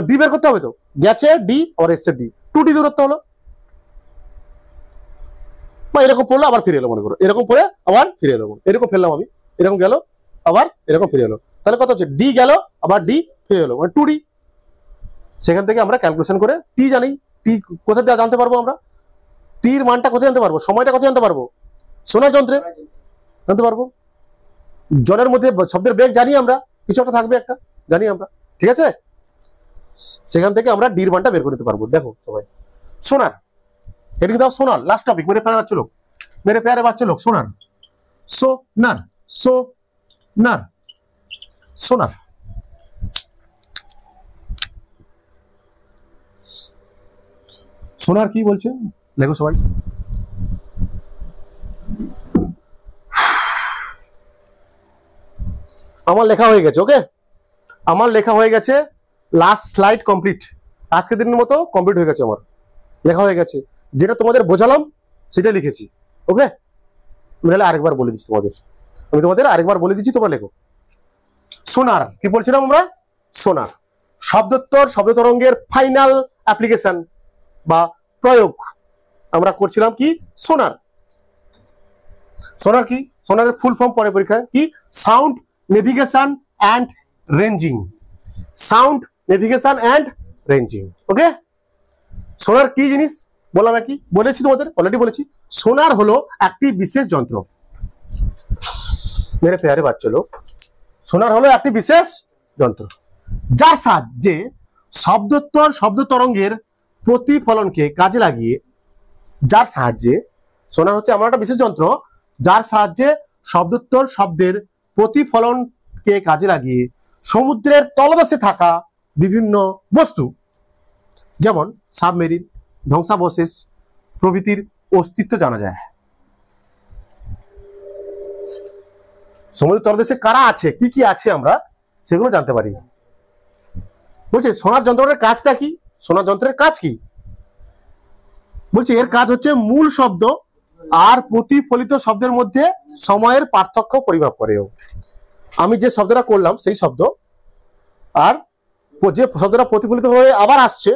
ডি বের করতে হবে, তো গেছে ডি আর এসছে ডি, 2D দূরত্ব হলো। বা এরকম পড়লো আবার ফিরে এলো, মনে করো এরকম পড়ে আবার ফিরে এলো, এরকম ফেললাম আমি, এরকম গেল আবার এরকম ফিরে এলো, তাহলে কত হচ্ছে, ডি গেল আবার ডি ফিরে এলো, মানে 2D। সেখান থেকে আমরা ক্যালকুলেশন করে টি জানি, টি কোথা থেকে জানতে পারবো আমরা, টির মানটা কোথায় জানতে পারবো, সময়টা কোথায় জানতে পারবো, সোনার যন্ত্রে জানতে পারবো। জলের মধ্যে শব্দের বেগ জানি আমরা, কিছু একটা থাকবে একটা জানি আমরা, ঠিক আছে, সেখান থেকে আমরা ডির মানটা বের করে নিতে পারবো। দেখো সবাই, সোনার, এটা কিন্তু সোনার লাস্ট টপিক, মেরে প্যারে বাচ্চা লোক, সোনার, সোনার সোনার কি বলছে, দেখো সবাই, আমার লেখা হয়ে গেছে, ওকে, আমার লেখা হয়ে গেছে, লাস্ট স্লাইড কমপ্লিট, আজকের দিনের মতো কমপ্লিট হয়ে গেছে, আমার লেখা হয়ে গেছে, যেটা তোমাদের বোঝালাম সেটা লিখেছি, ওকে। আমি আরেকবার বলে দিচ্ছি তোমরা লেখো। সোনার কি বলছিলাম আমরা, সোনার শব্দোত্তর শব্দ তরঙ্গের ফাইনাল অ্যাপ্লিকেশন বা প্রয়োগ আমরা করছিলাম কি, সোনার কি, সোনারের ফুল ফর্ম পরে পরীক্ষায় কি, সাউন্ড নেভিগেশন অ্যান্ড রেঞ্জিং, ওকে। সোনার কি জিনিস বললাম, কি বলেছি তোমাদের অলরেডি বলেছি, সোনার হলো একটি বিশেষ যন্ত্র, মেরে প্যারে বাচ্চা লোক, সোনার হলো একটি বিশেষ যন্ত্র যার সাহায্যে শব্দোত্তর শব্দ তরঙ্গের প্রতিফলনকে কাজে লাগিয়ে, সোনার হচ্ছে আমার একটা বিশেষ যন্ত্র যার সাহায্যে শব্দোত্তর শব্দের প্রতিফলনকে কাজে লাগিয়ে সমুদ্রের তলদেশে থাকা বিভিন্ন বস্তু, যেমন সাবমেরিন, ধ্বংসাবশেষ প্রভৃতির অস্তিত্ব জানা যায়। সমুদ্রের তলদেশে কারা আছে, কি কি আছে আমরা সেগুলো জানতে পারি। বলছে সোনার যন্ত্রের কাজটা কি? সোনার যন্ত্রের কাজ কি? বলছে এর কাজ হচ্ছে মূল শব্দ আর প্রতিফলিত শব্দের মধ্যে সময়ের পার্থক্য পরিমাপ করেও। আমি যে শব্দটা করলাম সেই শব্দ আর যে শব্দটা প্রতিফলিত হয়ে আবার আসছে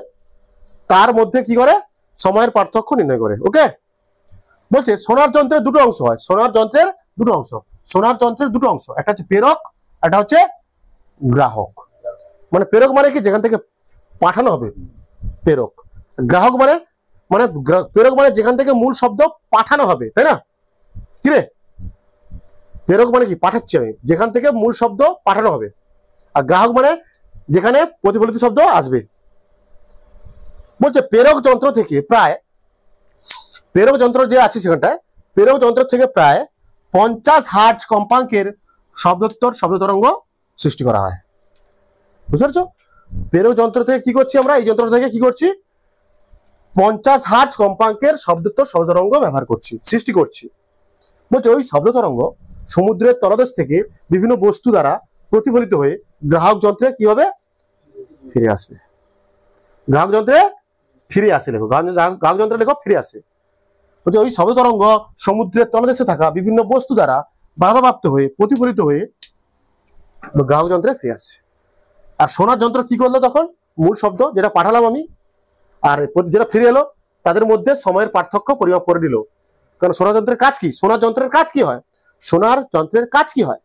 তার মধ্যে কি করে, সময়ের পার্থক্য নির্ণয় করে। ওকে, বলছে সোনার যন্ত্রের দুটো অংশ হয়, সোনার যন্ত্রের দুটো অংশ, সোনার যন্ত্রের দুটো অংশ, একটা হচ্ছে প্রেরক, একটা হচ্ছে গ্রাহক। মানে প্রেরক মানে কি, যেখান থেকে পাঠানো হবে প্রেরক। গ্রাহক মানে মানে প্রেরক মানে যেখান থেকে মূল শব্দ পাঠানো হবে, তাই না? কি রে, প্রেরক মানে কি, পাঠাচ্ছি আমি, যেখান থেকে মূল শব্দ পাঠানো হবে। আর গ্রাহক মানে যেখানে প্রতিফলিত শব্দ আসবে। বলছে প্রেরক যন্ত্র থেকে প্রায়, প্রেরক যন্ত্র যে আছে সেখানটায়, প্রেরক যন্ত্র থেকে প্রায় 50 হার্জ কম্পাঙ্কের শব্দোত্তর শব্দ তরঙ্গ সৃষ্টি করা হয়। বুঝতে পারছো? প্রেরক যন্ত্র থেকে কি করছি আমরা, এই যন্ত্র থেকে কি করছি, 50 হার্জ কম্পাঙ্কের শব্দোত্তর শব্দ তরঙ্গ ব্যবহার করছি, সৃষ্টি করছি। বলছে ওই শব্দ তরঙ্গ সমুদ্রের তলদেশ থেকে বিভিন্ন বস্তু দ্বারা প্রতিফলিত হয়ে গ্রাহক যন্ত্রে কি হবে, ফিরে আসবে। গ্রাহক যন্ত্রে ফিরে আসে, লেখো গ্রাহক যন্ত্রে লেখো ফিরে আসে। বলছে ওই শব্দ তরঙ্গ সমুদ্রের তলদেশে থাকা বিভিন্ন বস্তু দ্বারা বাধাপ্রাপ্ত হয়ে প্রতিফলিত হয়ে গ্রাহক যন্ত্রে ফিরে আসে। আর সোনার যন্ত্র কি করলো তখন, মূল শব্দ যেটা পাঠালাম আমি আর যেটা ফিরে এলো তাদের মধ্যে সময়ের পার্থক্য পরিমাপ করে নিল। কারণ সোনার যন্ত্রের কাজ কি, সোনার যন্ত্রের কাজ কি হয়, সোনার যন্ত্রের কাজ কি হয়,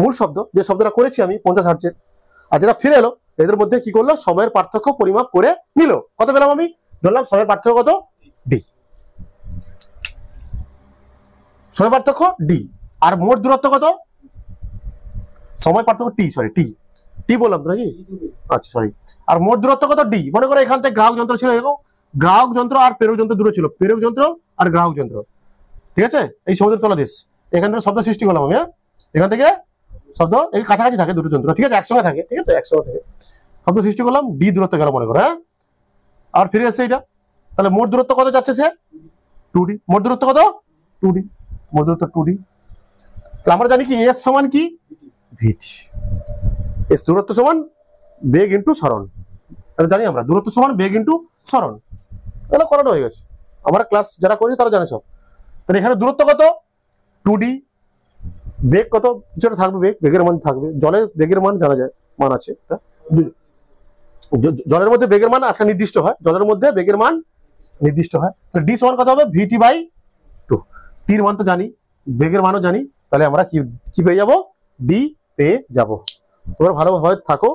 মূল শব্দ যে শব্দটা করেছি আমি 50 হার্জের, আর যেটা ফিরে এলো এদের মধ্যে কি করলো, সময়ের পার্থক্য পরিমাপ করে নিল। কত পেলাম আমি, ধরলাম সময়ের পার্থক্য কত, ডি, সময় পার্থক্য ডি। আর মোট দূরত্ব কত, সময় পার্থক্য টি, সরি টি, টি বললাম তো নাকি, আচ্ছা সরি। আর মোট দূরত্ব কত, ডি। মনে করো এখান থেকে গ্রাহক যন্ত্র ছিল এরকম, গ্রাহক যন্ত্র আর প্রেরক যন্ত্র দূরে ছিল, প্রেরক যন্ত্র আর গ্রাহক যন্ত্র, ঠিক আছে, এই সমুদ্রের তলদেশ। এখান থেকে শব্দ সৃষ্টি করলাম আমি, এখান থেকে শব্দ এই কাছাকাছি থাকে দুটো যন্ত্র, ঠিক আছে, একসঙ্গে থাকে, ঠিক আছে, একসঙ্গে থাকে, শব্দ সৃষ্টি করলাম, ডি দূরত্ব গেল মনে করো, হ্যাঁ, আর ফিরে এসছে এটা। তাহলে মোট দূরত্ব কত যাচ্ছে সে, 2D। মোট দূরত্ব কত, 2D, মোট দূরত্ব 2D। তাহলে আমরা জানি কি এস সমান কি, ভিটি। এস দূরত্ব সমান বেগ ইন্টু সরণ, এটা জানি আমরা, দূরত্ব সমান বেগ ইন্টু সরণ। তাহলে করানো হয়ে গেছে, আমরা ক্লাস যারা করেছি তারা জানে সব। তাহলে এখানে দূরত্ব কত, 2D, বেগ কত, কিছুটা থাকবে, বেগের মান থাকবে, জলে বেগের মান জানা যায়, মান আছে, জলের মধ্যে বেগের মান একটা নির্দিষ্ট হয়, জলের মধ্যে বেগের মান নির্দিষ্ট হয়। তাহলে ডি সমান কত হবে, ভিটি বাই 2। টির মান তো জানি, বেগের মানও জানি, তাহলে আমরা কি পেয়ে যাবো, ডি পেয়ে যাব। তোমরা ভালোভাবে থাকো,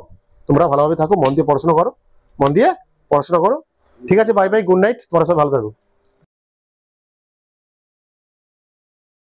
তোমরা ভালোভাবে থাকো, মন দিয়ে পড়াশোনা করো, মন দিয়ে পড়াশোনা করো, ঠিক আছে, বাই বাই, গুড নাইট, তোমরা সব ভালো থাকো।